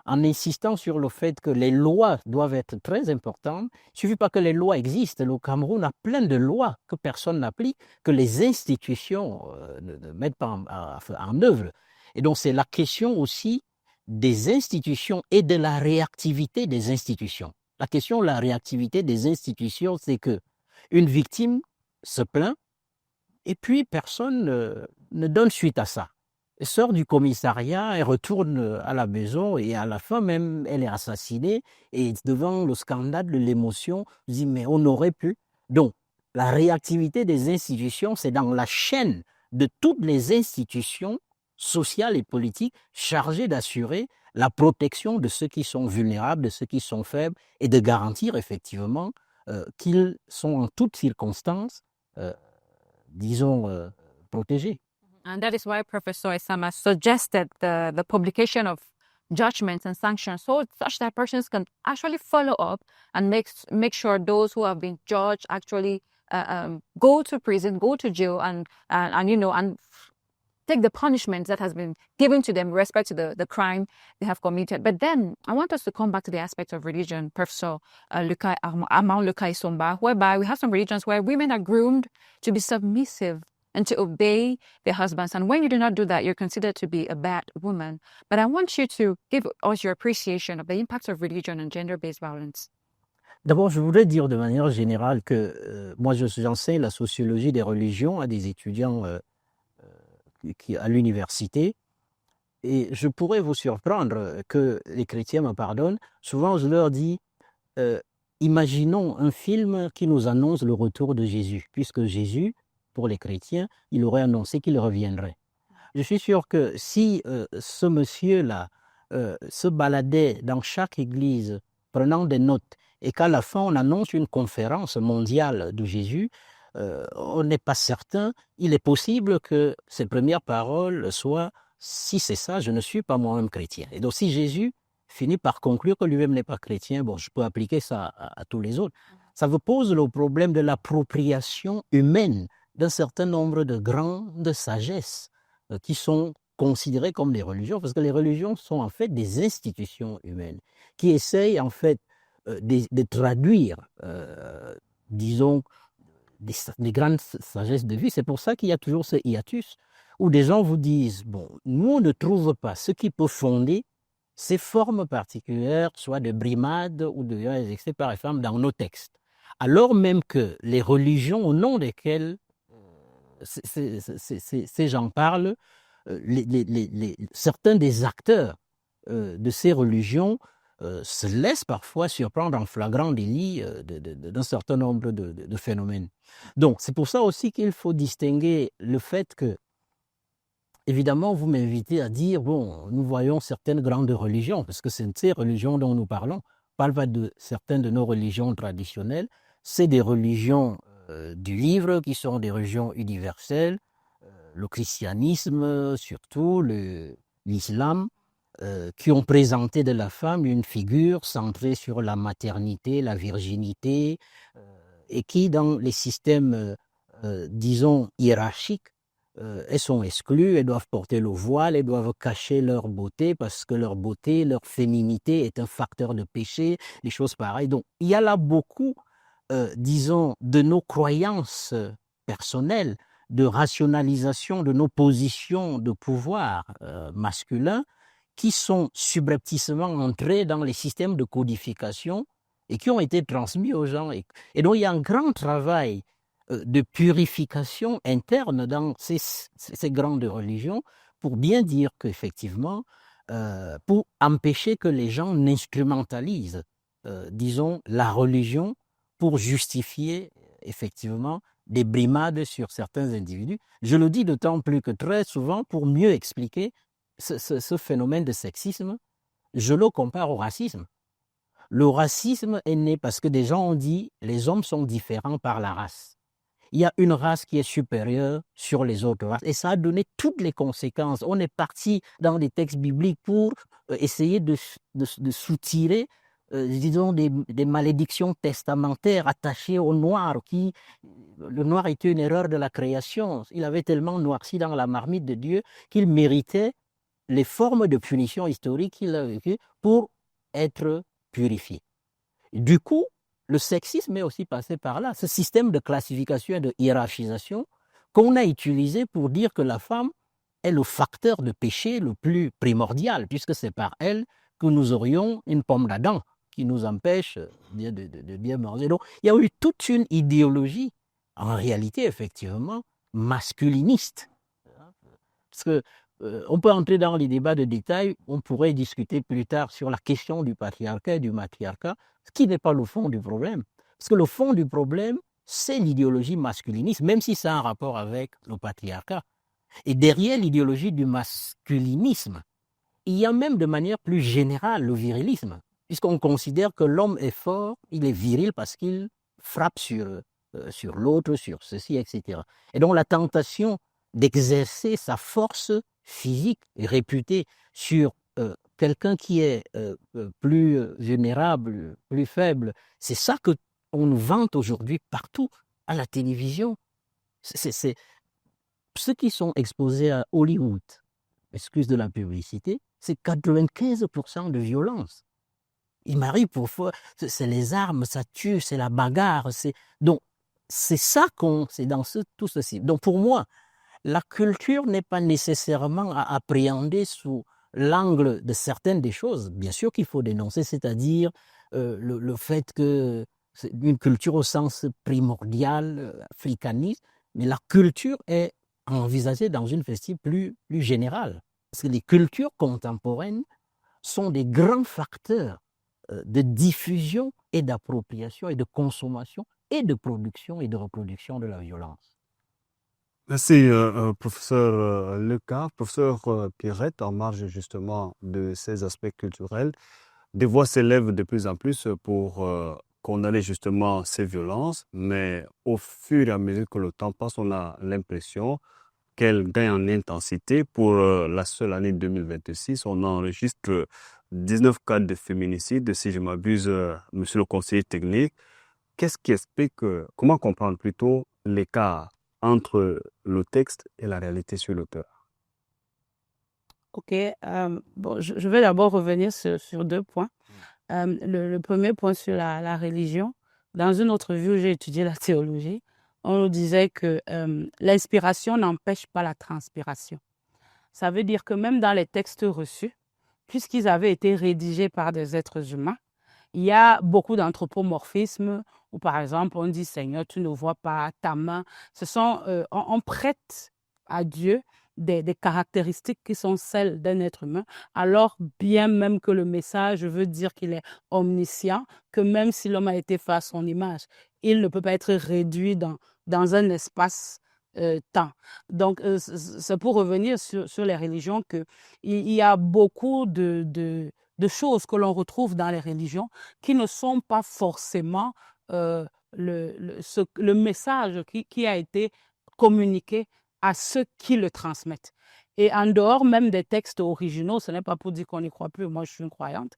Speaker 5: en insistant sur le fait que les lois doivent être très importantes. Il ne suffit pas que les lois existent. Le Cameroun a plein de lois que personne n'applique, que les institutions ne mettent pas en œuvre. Et donc, c'est la question aussi des institutions et de la réactivité des institutions. La question de la réactivité des institutions, c'est qu'une victime se plaint et puis personne ne donne suite à ça. Elle sort du commissariat, elle retourne à la maison et à la fin même, elle est assassinée. Et devant le scandale de l'émotion, je dis mais on aurait pu. Donc, la réactivité des institutions, c'est dans la chaîne de toutes les institutions sociales et politiques chargées d'assurer la protection de ceux qui sont vulnérables, de ceux qui sont faibles et de garantir effectivement qu'ils sont en toutes circonstances, disons, protégés.
Speaker 2: And that is why Professor Isama suggested the publication of judgments and sanctions such that persons can actually follow up and make sure those who have been judged actually go to prison, go to jail, and take the punishment that has been given to them with respect to the crime they have committed. But then I want us to come back to the aspect of religion, Professor Armand Lukai Somba, whereby we have some religions where women are groomed to be submissive and to obey their husbands. And when you do not do that, you're considered to be a bad woman. But I want you to give us your appreciation of the impact of religion and gender-based violence.
Speaker 5: D'abord, je voudrais dire de manière générale que moi, j'enseigne la sociologie des religions à des étudiants à l'université. Et je pourrais vous surprendre que les chrétiens me pardonnent. Souvent, je leur dis, il imaginons un film qui nous annonce le retour de Jésus, puisque Jésus, pour les chrétiens, il aurait annoncé qu'il reviendrait. Je suis sûr que si ce monsieur-là se baladait dans chaque église, prenant des notes, et qu'à la fin on annonce une conférence mondiale de Jésus, on n'est pas certain. Il est possible que ses premières paroles soient « si c'est ça, je ne suis pas moi-même chrétien ». Et donc si Jésus finit par conclure que lui-même n'est pas chrétien, bon, je peux appliquer ça à tous les autres. Ça vous pose le problème de l'appropriation humaine d'un certain nombre de grandes sagesses qui sont considérées comme des religions, parce que les religions sont en fait des institutions humaines qui essayent en fait de traduire, disons, des grandes sagesses de vie. C'est pour ça qu'il y a toujours ce hiatus où des gens vous disent, bon, nous on ne trouve pas ce qui peut fonder ces formes particulières, soit de brimade ou de violences exercées par les femmes dans nos textes. Alors même que les religions au nom desquelles ces gens parlent, certains des acteurs de ces religions se laissent parfois surprendre en flagrant délit d'un certain nombre de phénomènes. Donc, c'est pour ça aussi qu'il faut distinguer le fait que, évidemment, vous m'invitez à dire, bon, nous voyons certaines grandes religions, parce que c'est ces religions dont nous parlons. On ne parle pas de certaines de nos religions traditionnelles, c'est des religions du livre qui sont des religions universelles, le christianisme surtout, l'islam, qui ont présenté de la femme une figure centrée sur la maternité, la virginité, et qui, dans les systèmes, disons, hiérarchiques, elles sont exclues, elles doivent porter le voile, elles doivent cacher leur beauté parce que leur beauté, leur féminité est un facteur de péché, des choses pareilles. Donc, il y a là beaucoup, disons, de nos croyances personnelles, de rationalisation de nos positions de pouvoir masculin qui sont subrepticement entrées dans les systèmes de codification et qui ont été transmis aux gens. Et donc, il y a un grand travail de purification interne dans ces grandes religions pour bien dire qu'effectivement, pour empêcher que les gens n'instrumentalisent, disons, la religion pour justifier effectivement des brimades sur certains individus. Je le dis d'autant plus que très souvent, pour mieux expliquer ce phénomène de sexisme, je le compare au racisme. Le racisme est né parce que des gens ont dit les hommes sont différents par la race. Il y a une race qui est supérieure sur les autres races et ça a donné toutes les conséquences. On est parti dans les textes bibliques pour essayer de soutirer disons des malédictions testamentaires attachées au noir. Le noir était une erreur de la création. Il avait tellement noirci dans la marmite de Dieu qu'il méritait les formes de punition historique qu'il a vécues pour être purifié. Du coup, le sexisme est aussi passé par là, ce système de classification et de hiérarchisation qu'on a utilisé pour dire que la femme est le facteur de péché le plus primordial, puisque c'est par elle que nous aurions une pomme d'Adam qui nous empêche de bien manger. Donc, il y a eu toute une idéologie, en réalité, effectivement, masculiniste. Parce que on peut entrer dans les débats de détail, on pourrait discuter plus tard sur la question du patriarcat et du matriarcat, ce qui n'est pas le fond du problème. Parce que le fond du problème, c'est l'idéologie masculiniste, même si ça a un rapport avec le patriarcat. Et derrière l'idéologie du masculinisme, il y a même de manière plus générale le virilisme, puisqu'on considère que l'homme est fort, il est viril parce qu'il frappe sur l'autre, sur ceci, etc. Et donc la tentation d'exercer sa force physique et réputée sur quelqu'un qui est plus vulnérable, plus faible, c'est ça qu'on nous vante aujourd'hui partout, à la télévision. C'est ceux qui sont exposés à Hollywood, excuse de la publicité, c'est 95% de violence. Il m'arrive parfois, c'est les armes, ça tue, c'est la bagarre. Donc, c'est ça c'est dans tout ceci. Donc, pour moi, la culture n'est pas nécessairement à appréhender sous l'angle de certaines des choses. Bien sûr qu'il faut dénoncer, c'est-à-dire le fait que c'est une culture au sens primordial, africaniste, mais la culture est envisagée dans une perspective plus générale. Parce que les cultures contemporaines sont des grands facteurs de diffusion et d'appropriation et de consommation et de production et de reproduction de la violence.
Speaker 1: Merci, professeur Lecas. Professeur Pierrette, en marge justement de ces aspects culturels, des voix s'élèvent de plus en plus pour condamner justement ces violences, mais au fur et à mesure que le temps passe, on a l'impression qu'elles gagnent en intensité. Pour la seule année 2026, on enregistre 19 cas de féminicide, si je m'abuse, monsieur le conseiller technique. Qu'est-ce qui explique, comment comprendre plutôt l'écart entre le texte et la réalité sur l'auteur?
Speaker 6: Ok, bon, je vais d'abord revenir sur 2 points. Le premier point sur la religion. Dans une autre vue où j'ai étudié la théologie, on nous disait que l'inspiration n'empêche pas la transpiration. Ça veut dire que même dans les textes reçus, puisqu'ils avaient été rédigés par des êtres humains, il y a beaucoup d'anthropomorphismes où, par exemple, on dit « Seigneur, tu ne vois pas ta main ». On prête à Dieu des caractéristiques qui sont celles d'un être humain, alors bien même que le message veut dire qu'il est omniscient, que même si l'homme a été fait à son image, il ne peut pas être réduit dans un espace-temps. Donc, c'est pour revenir sur les religions qu'il y a beaucoup de choses que l'on retrouve dans les religions qui ne sont pas forcément le message qui a été communiqué à ceux qui le transmettent. Et en dehors même des textes originaux, ce n'est pas pour dire qu'on n'y croit plus, moi je suis une croyante,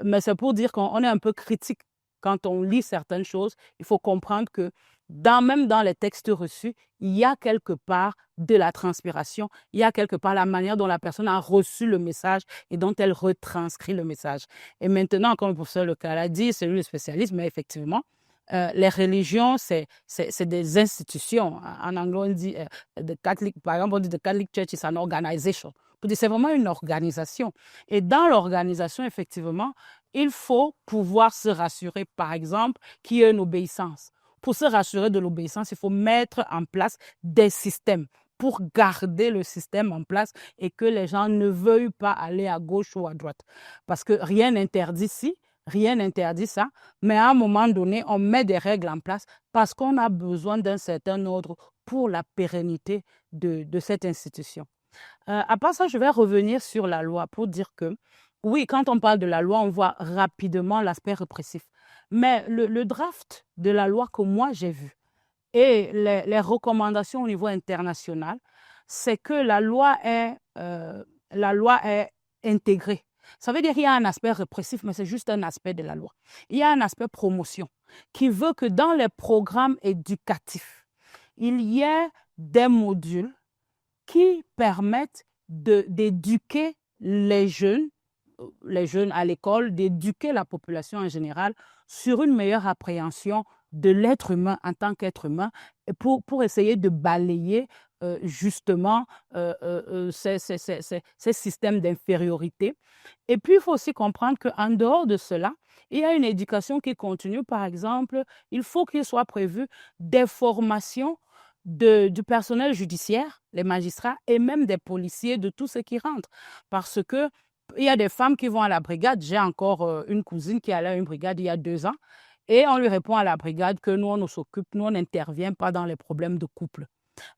Speaker 6: mais c'est pour dire qu'on est un peu critique quand on lit certaines choses. Il faut comprendre que même dans les textes reçus, il y a quelque part de la transpiration, il y a quelque part la manière dont la personne a reçu le message et dont elle retranscrit le message. Et maintenant, comme le professeur Lecas l'a dit, c'est lui le spécialiste, mais effectivement, les religions, c'est des institutions. En anglais, on dit, par exemple, on dit the Catholic Church is an organization. C'est vraiment une organisation. Et dans l'organisation, effectivement, il faut pouvoir se rassurer, par exemple, qu'il y ait une obéissance. Pour se rassurer de l'obéissance, il faut mettre en place des systèmes pour garder le système en place et que les gens ne veuillent pas aller à gauche ou à droite. Parce que rien n'interdit ici. Rien n'interdit ça, mais à un moment donné, on met des règles en place parce qu'on a besoin d'un certain ordre pour la pérennité de cette institution. À part ça, je vais revenir sur la loi pour dire que, oui, quand on parle de la loi, on voit rapidement l'aspect répressif. Mais le draft de la loi que moi j'ai vu et les recommandations au niveau international, c'est que la loi est intégrée. Ça veut dire qu'il y a un aspect répressif, mais c'est juste un aspect de la loi. Il y a un aspect promotion qui veut que dans les programmes éducatifs, il y ait des modules qui permettent d'éduquer les jeunes à l'école, d'éduquer la population en général sur une meilleure appréhension de l'être humain en tant qu'être humain et pour essayer de balayer justement ces systèmes d'infériorité. Et puis, il faut aussi comprendre qu'en dehors de cela, il y a une éducation qui continue. Par exemple, il faut qu'il soit prévu des formations du personnel judiciaire, les magistrats et même des policiers, de tous ceux qui rentrent. Parce que il y a des femmes qui vont à la brigade. J'ai encore une cousine qui allait à une brigade il y a 2 ans et on lui répond à la brigade que nous, on s'occupe, nous, on n'intervient pas dans les problèmes de couple.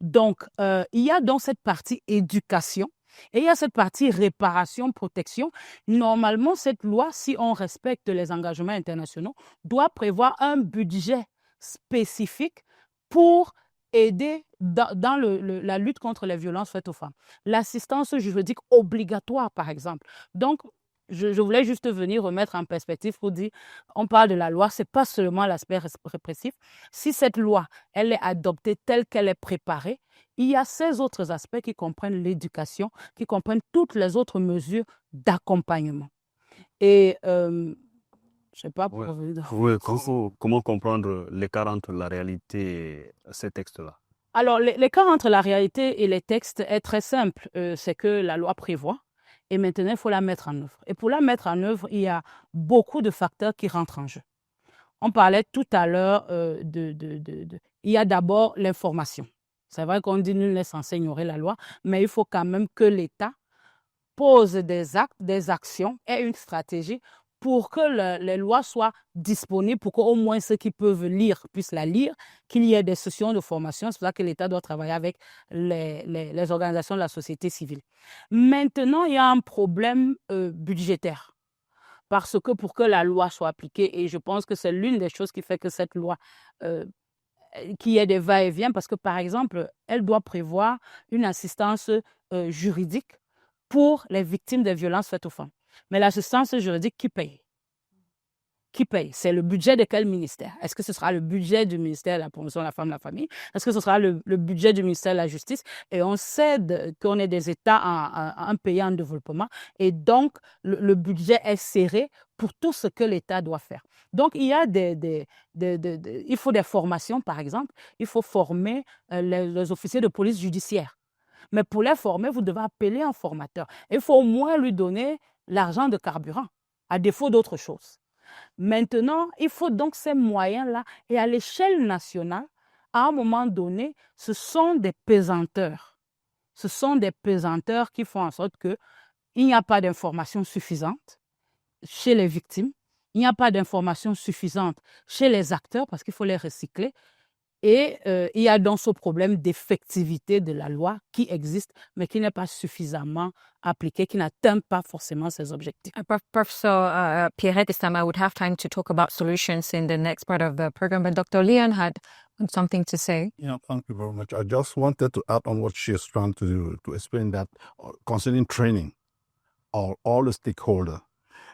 Speaker 6: Donc, il y a donc cette partie éducation et il y a cette partie réparation, protection. Normalement, cette loi, si on respecte les engagements internationaux, doit prévoir un budget spécifique pour aider dans la lutte contre les violences faites aux femmes. L'assistance juridique obligatoire, par exemple. Donc, je voulais juste venir remettre en perspective pour dire, on parle de la loi, ce n'est pas seulement l'aspect répressif. Si cette loi, elle est adoptée telle qu'elle est préparée, il y a ces autres aspects qui comprennent l'éducation, qui comprennent toutes les autres mesures d'accompagnement. Et je ne sais pas pour revenir.
Speaker 1: Oui, comment comprendre l'écart entre la réalité et ces textes-là?
Speaker 6: Alors, l'écart entre la réalité et les textes est très simple. C'est que la loi prévoit. Et maintenant, il faut la mettre en œuvre. Et pour la mettre en œuvre, il y a beaucoup de facteurs qui rentrent en jeu. On parlait tout à l'heure il y a d'abord l'information. C'est vrai qu'on dit nul n'est censé ignorer la loi, mais il faut quand même que l'État pose des actes, des actions et une stratégie pour que les lois soient disponibles, pour qu'au moins ceux qui peuvent lire puissent la lire, qu'il y ait des sessions de formation. C'est pour ça que l'État doit travailler avec les organisations de la société civile. Maintenant, il y a un problème budgétaire. Parce que pour que la loi soit appliquée, et je pense que c'est l'une des choses qui fait que cette loi, qu'il y ait des va-et-vient, parce que par exemple, elle doit prévoir une assistance juridique pour les victimes des violences faites aux femmes. Mais l'assistance juridique, qui paye? Qui paye? C'est le budget de quel ministère? Est-ce que ce sera le budget du ministère de la promotion de la femme et de la famille? Est-ce que ce sera le budget du ministère de la Justice? Et on sait qu'on est des États un pays en développement, et donc le budget est serré pour tout ce que l'État doit faire. Donc, il y a il faut des formations, par exemple. Il faut former les officiers de police judiciaire. Mais pour les former, vous devez appeler un formateur. Il faut au moins lui donner l'argent de carburant, à défaut d'autre chose. Maintenant, il faut donc ces moyens-là. Et à l'échelle nationale, à un moment donné, ce sont des pesanteurs. Ce sont des pesanteurs qui font en sorte qu'il n'y a pas d'informations suffisantes chez les victimes. Il n'y a pas d'informations suffisantes chez les acteurs parce qu'il faut les recycler. Et il y a donc ce problème d'effectivité de la loi qui existe, mais qui n'est pas suffisamment appliquée, qui n'atteint pas forcément ses objectifs.
Speaker 2: Professor Pierrette, this time I would have time to talk about solutions in the next part of the program, but Dr. Leon had something to say.
Speaker 3: Yeah, thank you very much. I just wanted to add on what she is trying to do, to explain that concerning training of all the stakeholders.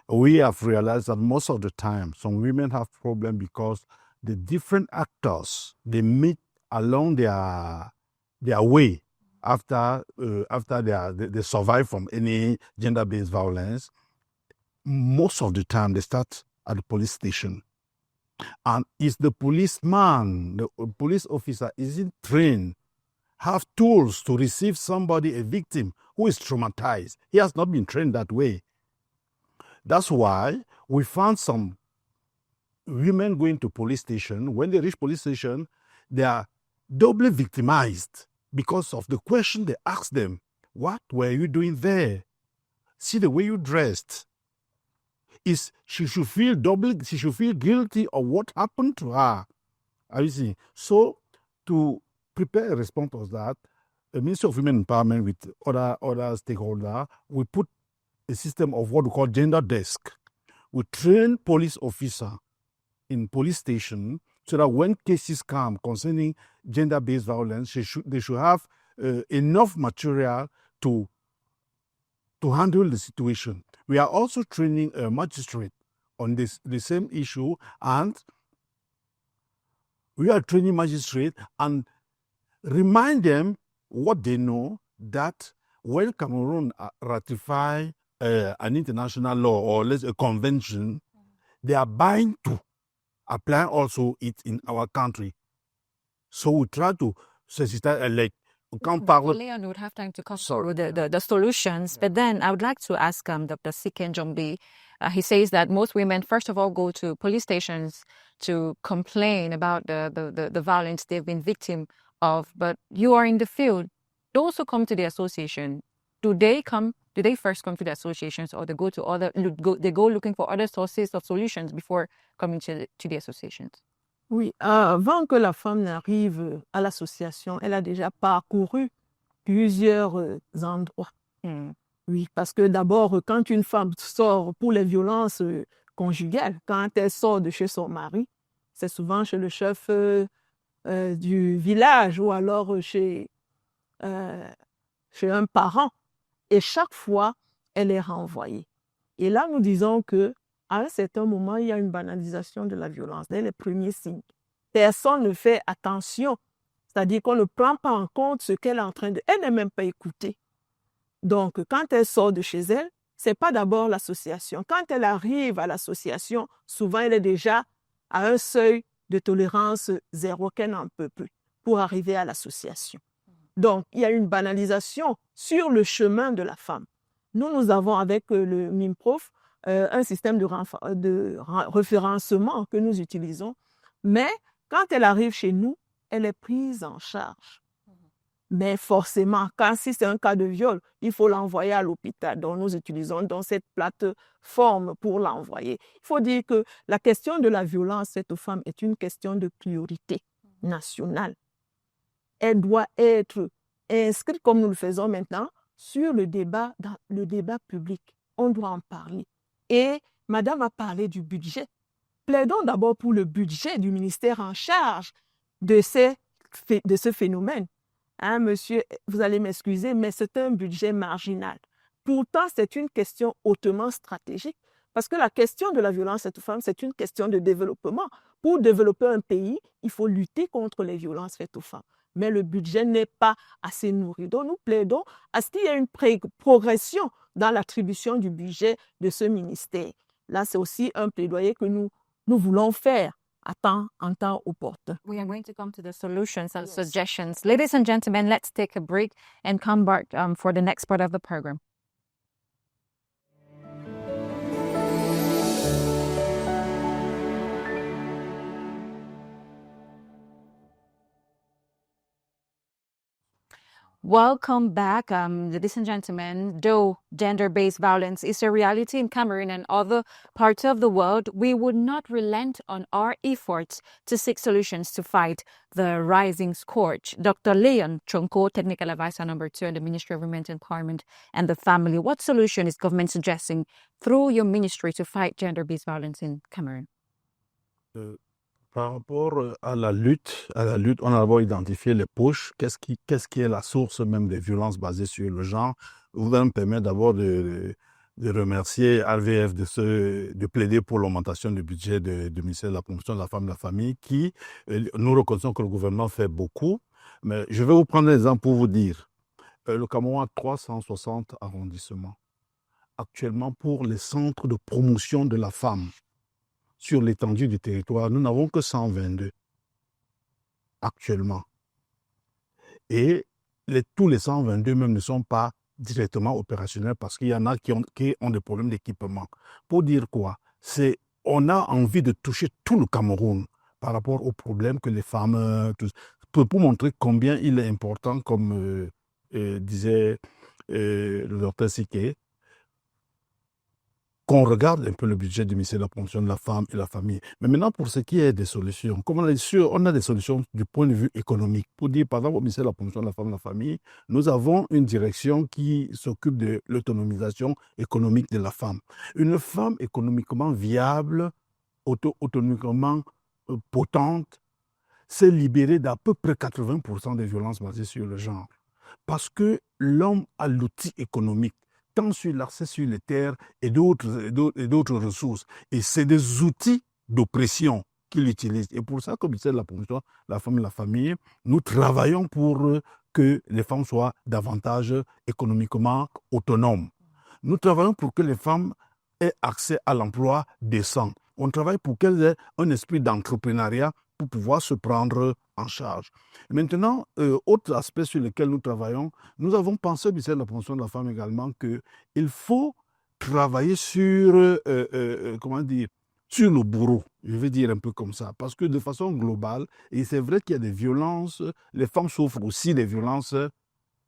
Speaker 3: We have realized that most of the time, some women have problems because the different actors they meet along their way after they survive from any gender-based violence. Most of the time, they start at the police station, and if the policeman, the police officer, isn't trained, have tools to receive somebody, a victim who is traumatized, he has not been trained that way. That's why we found some women going to police station. When they reach police station, they are doubly victimized because of the question they ask them. What were you doing there? See the way you dressed. She should feel guilty of what happened to her. Are you seeing? So to prepare a response to that, the Ministry of Women Empowerment with other stakeholders, we put a system of what we call gender desk. We train police officers in police station so that when cases come concerning gender-based violence, they should have enough material to handle the situation. We are also training a magistrate on the same issue, and we are training magistrate and remind them what they know, that when Cameroon ratify an international law or a convention, they are bound to apply also it in our country. So we try to sensitize,
Speaker 2: Leon would have time to come through the solutions, but then I would like to ask Dr. Siken Jombi. He says that most women, first of all, go to police stations to complain about the violence they've been victim of, but you are in the field. Those who come to the association, do they first come to the associations, or they go looking for other sources of solutions before coming to the associations?
Speaker 4: Oui, avant que la femme n'arrive à l'association, elle a déjà parcouru plusieurs endroits. Oui, parce que d'abord, quand une femme sort pour les violences conjugales, quand elle sort de chez son mari, c'est souvent chez le chef du village ou alors chez un parent. Et chaque fois, elle est renvoyée. Et là, nous disons qu'à un certain moment, il y a une banalisation de la violence, dès les premiers signes. Personne ne fait attention, c'est-à-dire qu'on ne prend pas en compte ce qu'elle est en train de... Elle n'est même pas écoutée. Donc, quand elle sort de chez elle, ce n'est pas d'abord l'association. Quand elle arrive à l'association, souvent, elle est déjà à un seuil de tolérance zéro qu'elle n'en peut plus pour arriver à l'association. Donc, il y a une banalisation sur le chemin de la femme. Nous avons avec le MIMPROF un système de référencement que nous utilisons, mais quand elle arrive chez nous, elle est prise en charge. Mais forcément, si c'est un cas de viol, il faut l'envoyer à l'hôpital. Donc, nous utilisons donc cette plateforme pour l'envoyer. Il faut dire que la question de la violence faite aux femmes est une question de priorité nationale. Elle doit être inscrite, comme nous le faisons maintenant, sur le débat public. On doit en parler. Et Madame a parlé du budget. Plaidons d'abord pour le budget du ministère en charge de ce phénomène. Hein, monsieur, vous allez m'excuser, mais c'est un budget marginal. Pourtant, c'est une question hautement stratégique parce que la question de la violence faite aux femmes, c'est une question de développement. Pour développer un pays, il faut lutter contre les violences faites aux femmes. Mais le budget n'est pas assez nourri. Donc, nous plaidons à ce qu'il y ait une progression dans l'attribution du budget de ce ministère. Là, c'est aussi un plaidoyer que nous voulons faire en temps opportun.
Speaker 2: We are going to come to the solutions and suggestions. Ladies and gentlemen, let's take a break and come back for the next part of the program. Welcome back, ladies and gentlemen. Though gender-based violence is a reality in Cameroon and other parts of the world, we would not relent on our efforts to seek solutions to fight the rising scourge. Dr. Leon Chonko, Technical Advisor number 2 in the Ministry of Women's Empowerment and the Family. What solution is government suggesting through your ministry to fight gender-based violence in Cameroon?
Speaker 3: Par rapport à la lutte, on a d'abord identifié les pushs. Qu'est-ce qui est la source même des violences basées sur le genre? Vous allez me permettre d'abord de remercier RVF de plaider pour l'augmentation du budget du ministère de la Promotion de la Femme et de la Famille, qui, nous reconnaissons que le gouvernement fait beaucoup. Mais je vais vous prendre un exemple pour vous dire. Le Cameroun a 360 arrondissements. Actuellement, pour les centres de promotion de la femme, sur l'étendue du territoire, nous n'avons que 122 actuellement. Et tous les 122 même ne sont pas directement opérationnels parce qu'il y en a qui ont des problèmes d'équipement. Pour dire quoi? On a envie de toucher tout le Cameroun par rapport aux problèmes que les femmes... pour montrer combien il est important, comme disait le docteur Siké, qu'on regarde un peu le budget du ministère de la Promotion de la Femme et de la Famille. Mais maintenant, pour ce qui est des solutions, comme on est sûr, on a des solutions du point de vue économique. Pour dire, par exemple, au ministère de la Promotion de la Femme et de la Famille, nous avons une direction qui s'occupe de l'autonomisation économique de la femme. Une femme économiquement viable, autonomiquement potente, s'est libérée d'à peu près 80% des violences basées sur le genre. Parce que l'homme a l'outil économique, tant sur l'accès sur les terres et d'autres ressources. Et c'est des outils d'oppression qu'il utilise. Et pour ça, comme ministère de la Promotion de la Femme et de la Famille, nous travaillons pour que les femmes soient davantage économiquement autonomes. Nous travaillons pour que les femmes aient accès à l'emploi décent. On travaille pour qu'elles aient un esprit d'entrepreneuriat pour pouvoir se prendre en charge. Maintenant, autre aspect sur lequel nous travaillons, nous avons pensé au ministère de la Promotion de la Femme également qu'il faut travailler sur, sur le bourreau, je vais dire un peu comme ça, parce que de façon globale, et c'est vrai qu'il y a des violences, les femmes souffrent aussi des violences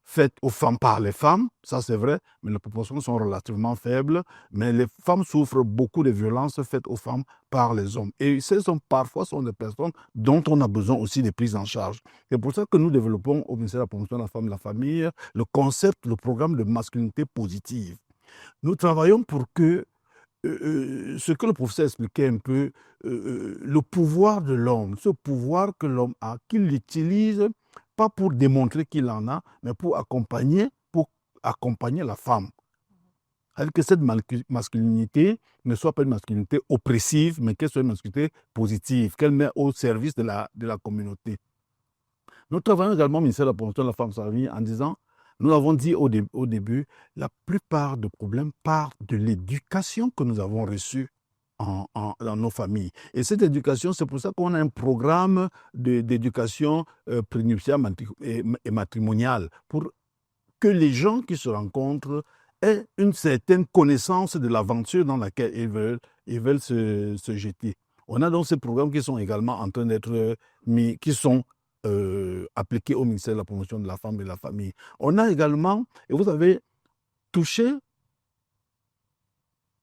Speaker 3: faites aux femmes par les femmes, ça c'est vrai, mais les proportions sont relativement faibles, mais les femmes souffrent beaucoup de violences faites aux femmes par les hommes. Et ces hommes, parfois, sont des personnes dont on a besoin aussi de prise en charge. C'est pour ça que nous développons au ministère de la Promotion de la Femme et de la Famille le programme de masculinité positive. Nous travaillons pour que ce que le professeur expliquait un peu, le pouvoir de l'homme, ce pouvoir que l'homme a, qu'il l'utilise pas pour démontrer qu'il en a, mais pour accompagner la femme. C'est-à-dire que cette masculinité ne soit pas une masculinité oppressive, mais qu'elle soit une masculinité positive, qu'elle met au service de la communauté. Nous travaillons également au ministère de la Promotion de la Femme et de la Famille en disant, nous l'avons dit au début, la plupart des problèmes partent de l'éducation que nous avons reçue dans nos familles. Et cette éducation, c'est pour ça qu'on a un programme d'éducation prénuptiale et matrimoniale, pour que les gens qui se rencontrent aient une certaine connaissance de l'aventure dans laquelle ils veulent se jeter. On a donc ces programmes qui sont également en train d'être mis, qui sont appliquées au ministère de la Promotion de la Femme et de la Famille. On a également, et vous avez touché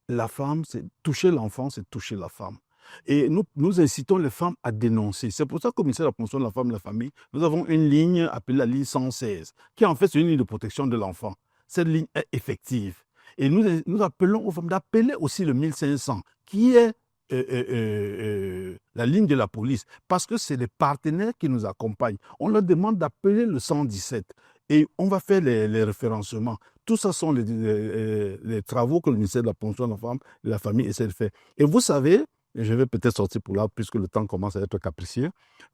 Speaker 3: la femme, c'est toucher l'enfant, c'est toucher la femme. Et nous incitons les femmes à dénoncer. C'est pour ça qu'au ministère de la Promotion de la Femme et de la Famille, nous avons une ligne appelée la ligne 116, qui en fait c'est une ligne de protection de l'enfant. Cette ligne est effective. Et nous appelons aux femmes d'appeler aussi le 1500, qui est la ligne de la police, parce que c'est les partenaires qui nous accompagnent. On leur demande d'appeler le 117 et on va faire les référencements. Tout ça sont les travaux que le ministère de la Promotion de la Femme et de la Famille essaie de faire. Et vous savez, et je vais peut-être sortir pour là, puisque le temps commence à être capricieux,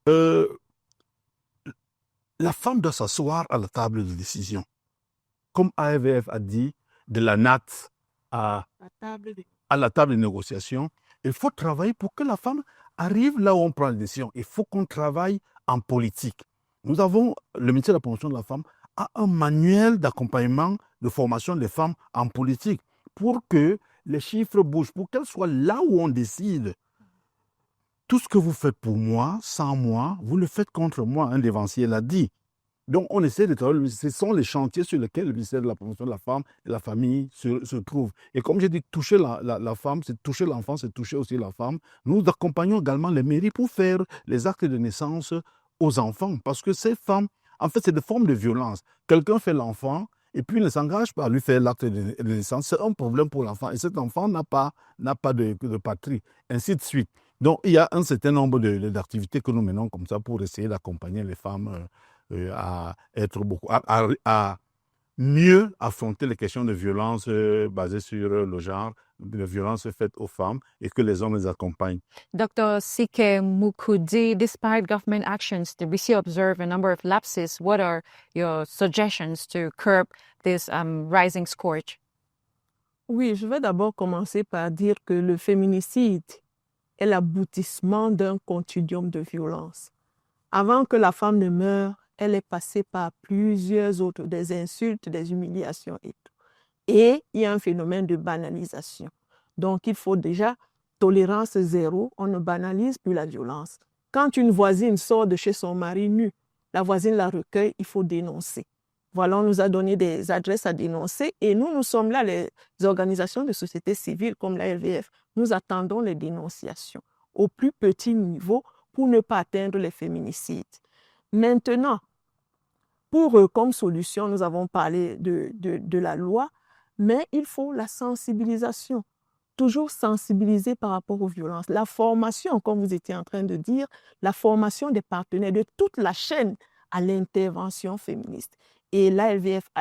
Speaker 3: la femme doit s'asseoir à la table de décision. Comme AVF a dit, de la natte à la table de négociation, il faut travailler pour que la femme arrive là où on prend les décisions. Il faut qu'on travaille en politique. Nous avons, le ministère de la Promotion de la Femme a un manuel d'accompagnement de formation des femmes en politique pour que les chiffres bougent, pour qu'elles soient là où on décide. Tout ce que vous faites pour moi, sans moi, vous le faites contre moi, un dévancier l'a dit. Donc, on essaie de travailler. Ce sont les chantiers sur lesquels le ministère de la Promotion de la Femme et de la Famille se trouve. Et comme j'ai dit, toucher la femme, c'est toucher l'enfant, c'est toucher aussi la femme. Nous accompagnons également les mairies pour faire les actes de naissance aux enfants. Parce que ces femmes, en fait, c'est des formes de violence. Quelqu'un fait l'enfant et puis il ne s'engage pas à lui faire l'acte de naissance. C'est un problème pour l'enfant. Et cet enfant n'a pas de patrie, ainsi de suite. Donc, il y a un certain nombre d'activités que nous menons comme ça pour essayer d'accompagner les femmes à mieux affronter les questions de violence basées sur le genre, de violences faites aux femmes et que les hommes les accompagnent.
Speaker 2: Dr. Sike Mukudi, despite government actions, the BC observe a number of lapses. What are your suggestions to curb this rising scourge?
Speaker 4: Oui, je vais d'abord commencer par dire que le féminicide est l'aboutissement d'un continuum de violence. Avant que la femme ne meure, elle est passée par plusieurs autres, des insultes, des humiliations et tout. Et il y a un phénomène de banalisation. Donc, il faut déjà tolérance zéro, on ne banalise plus la violence. Quand une voisine sort de chez son mari nu, la voisine la recueille, il faut dénoncer. Voilà, on nous a donné des adresses à dénoncer et nous sommes là, les organisations de société civile comme la LVF, nous attendons les dénonciations au plus petit niveau pour ne pas atteindre les féminicides. Maintenant, comme solution, nous avons parlé de la loi, mais il faut la sensibilisation. Toujours sensibiliser par rapport aux violences. La formation, comme vous étiez en train de dire, la formation des partenaires de toute la chaîne à l'intervention féministe. Et l'ALVF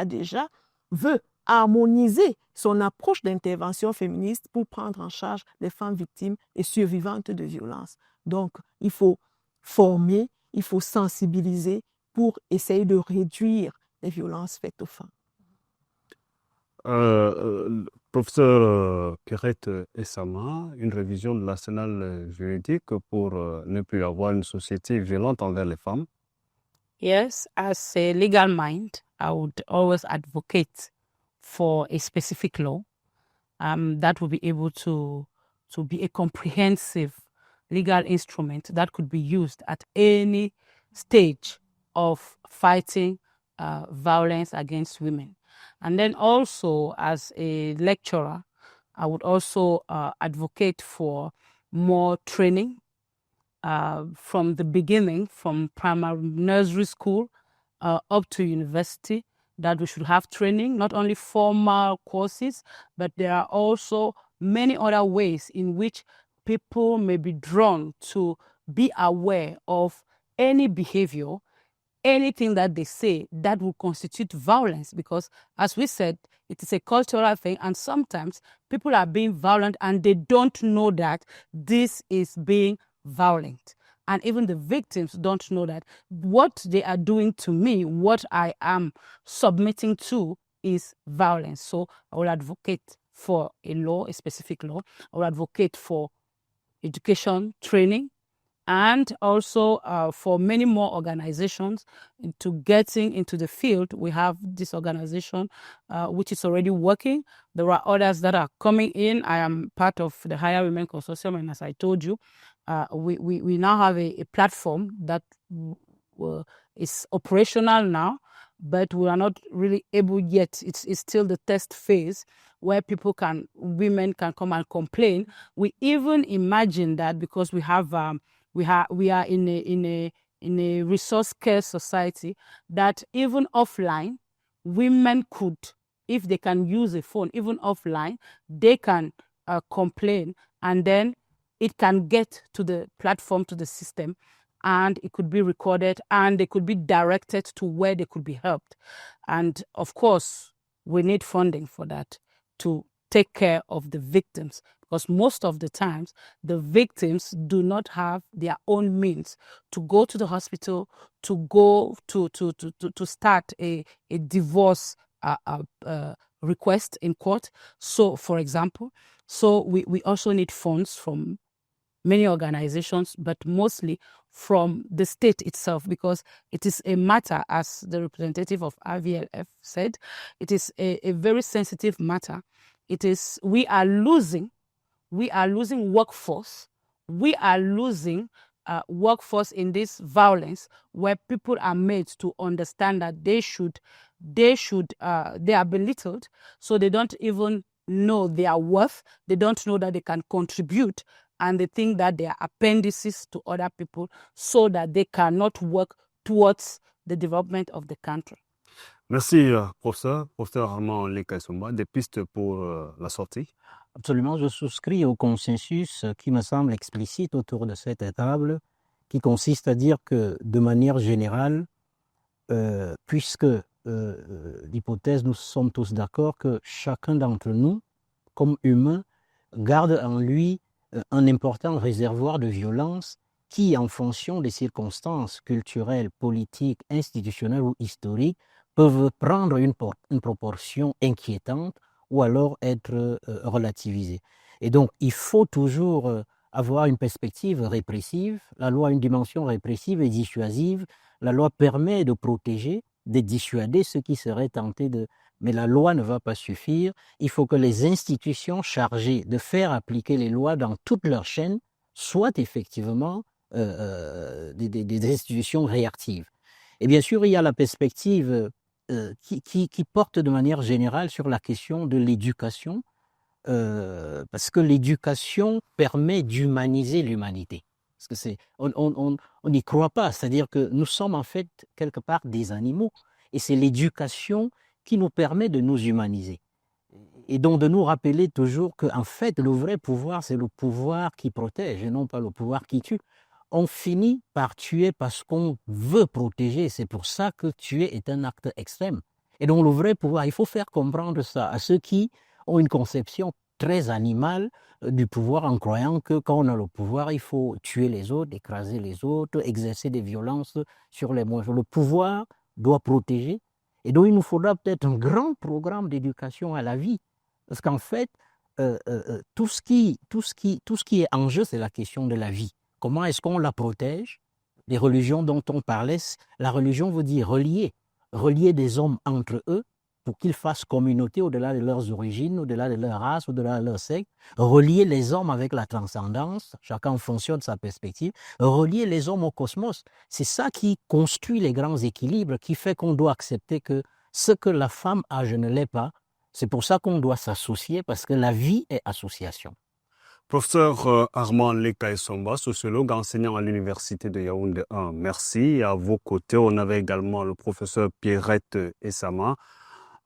Speaker 4: veut harmoniser son approche d'intervention féministe pour prendre en charge les femmes victimes et survivantes de violences. Donc, il faut former, il faut sensibiliser pour essayer de réduire les violences faites aux femmes.
Speaker 1: Professeur Keret Essama, une révision de l'arsenal juridique pour ne plus avoir une société violente envers les femmes.
Speaker 6: Yes, as a legal mind, I would always advocate for a specific law that will be able to be a comprehensive legal instrument that could be used at any stage of fighting violence against women. And then also, as a lecturer, I would also advocate for more training from the beginning, from primary nursery school up to university, that we should have training, not only formal courses, but there are also many other ways in which people may be drawn to be aware of any behavior, anything that they say that will constitute violence, because as we said, it is a cultural thing, and sometimes people are being violent and they don't know that this is being violent. And even the victims don't know that what they are doing to me, what I am submitting to, is violence. So I will advocate for a law, a specific law. I will advocate for education, training, and also for many more organizations into getting into the field. We have this organization which is already working. There are others that are coming in. I am part of the Higher Women Consortium, and as I told you, we now have a platform that is operational now, but we are not really able yet. It's still the test phase where women can come and complain. We even imagine that because we are in a resource care society, that even offline, women could, if they can use a phone, even offline, they can complain, and then it can get to the platform, to the system, and it could be recorded, and they could be directed to where they could be helped. And of course, we need funding for that to take care of the victims, because most of the times the victims do not have their own means to go to the hospital, to go to start a divorce request in court. So, for example, we also need funds from many organizations, but mostly from the state itself, because it is a matter, as the representative of RVLF said, it is a very sensitive matter. We are losing workforce. We are losing workforce in this violence, where people are made to understand that they are belittled, so they don't even know their worth. They don't know that they can contribute, and they think that they are appendices to other people, so that they cannot work towards the development of the country.
Speaker 1: Merci, professeur Armand Leka-Essomba. Des pistes pour la sortie?
Speaker 5: Absolument, je souscris au consensus qui me semble explicite autour de cette table, qui consiste à dire que, de manière générale, puisque l'hypothèse, nous sommes tous d'accord que chacun d'entre nous, comme humain, garde en lui un important réservoir de violence qui, en fonction des circonstances culturelles, politiques, institutionnelles ou historiques, peuvent prendre une proportion inquiétante ou alors être relativisées. Et donc, il faut toujours avoir une perspective répressive. La loi a une dimension répressive et dissuasive. La loi permet de protéger, de dissuader ceux qui seraient tentés de... Mais la loi ne va pas suffire. Il faut que les institutions chargées de faire appliquer les lois dans toute leur chaîne soient effectivement des institutions réactives. Et bien sûr, il y a la perspective qui porte de manière générale sur la question de l'éducation, parce que l'éducation permet d'humaniser l'humanité. Parce que on n'y croit pas, c'est-à-dire que nous sommes en fait quelque part des animaux, et c'est l'éducation qui nous permet de nous humaniser. Et donc de nous rappeler toujours qu'en fait, le vrai pouvoir, c'est le pouvoir qui protège et non pas le pouvoir qui tue. On finit par tuer parce qu'on veut protéger. C'est pour ça que tuer est un acte extrême. Et donc le vrai pouvoir, il faut faire comprendre ça à ceux qui ont une conception très animale du pouvoir, en croyant que quand on a le pouvoir, il faut tuer les autres, écraser les autres, exercer des violences sur les moindres. Le pouvoir doit protéger. Et donc, il nous faudra peut-être un grand programme d'éducation à la vie. Parce qu'en fait, tout ce qui est en jeu, c'est la question de la vie. Comment est-ce qu'on la protège? Les religions dont on parlait, la religion veut dire relier des hommes entre eux pour qu'ils fassent communauté au-delà de leurs origines, au-delà de leur race, au-delà de leur sexe, relier les hommes avec la transcendance, chacun en fonction de sa perspective, relier les hommes au cosmos. C'est ça qui construit les grands équilibres, qui fait qu'on doit accepter que ce que la femme a, je ne l'ai pas. C'est pour ça qu'on doit s'associer, parce que la vie est association.
Speaker 1: Professeur Armand Leka-Essomba, sociologue enseignant à l'Université de Yaoundé 1, merci. À vos côtés, on avait également le professeur Pierrette Essama,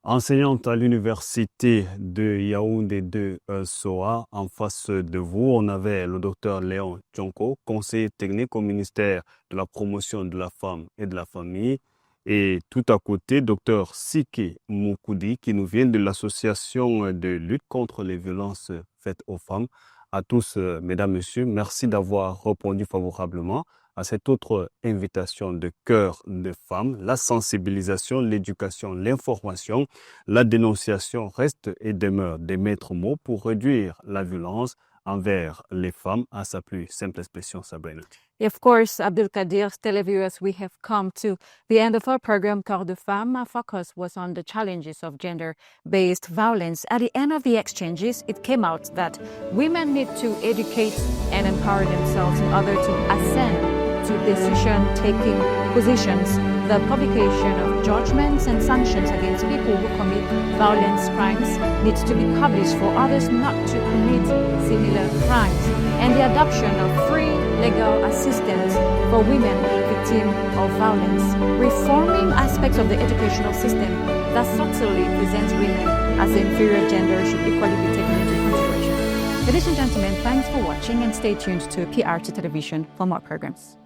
Speaker 1: enseignante à l'Université de Yaoundé 2 SOA. En face de vous, on avait le docteur Léon Tchonko, conseiller technique au ministère de la promotion de la femme et de la famille. Et tout à côté, docteur Sike Moukoudi, qui nous vient de l'association de lutte contre les violences faites aux femmes. À tous, mesdames, messieurs, merci d'avoir répondu favorablement à cette autre invitation de cœur de femmes. La sensibilisation, l'éducation, l'information, la dénonciation restent et demeurent des maîtres mots pour réduire la violence envers les femmes, à sa plus simple expression, Sabrina.
Speaker 2: Of course, Abdulkadir, televiewers, we have come to the end of our program, Cœur de Femme. Our focus was on the challenges of gender-based violence. At the end of the exchanges, it came out that women need to educate and empower themselves in order to ascend to decision-taking positions, the publication of judgments and sanctions against people who commit violence crimes needs to be published for others not to commit similar crimes, and the adoption of free legal assistance for women victims of violence, reforming aspects of the educational system that subtly presents women as the inferior gender should equally be taken into consideration. Ladies and gentlemen, thanks for watching and stay tuned to PRT Television for more programs.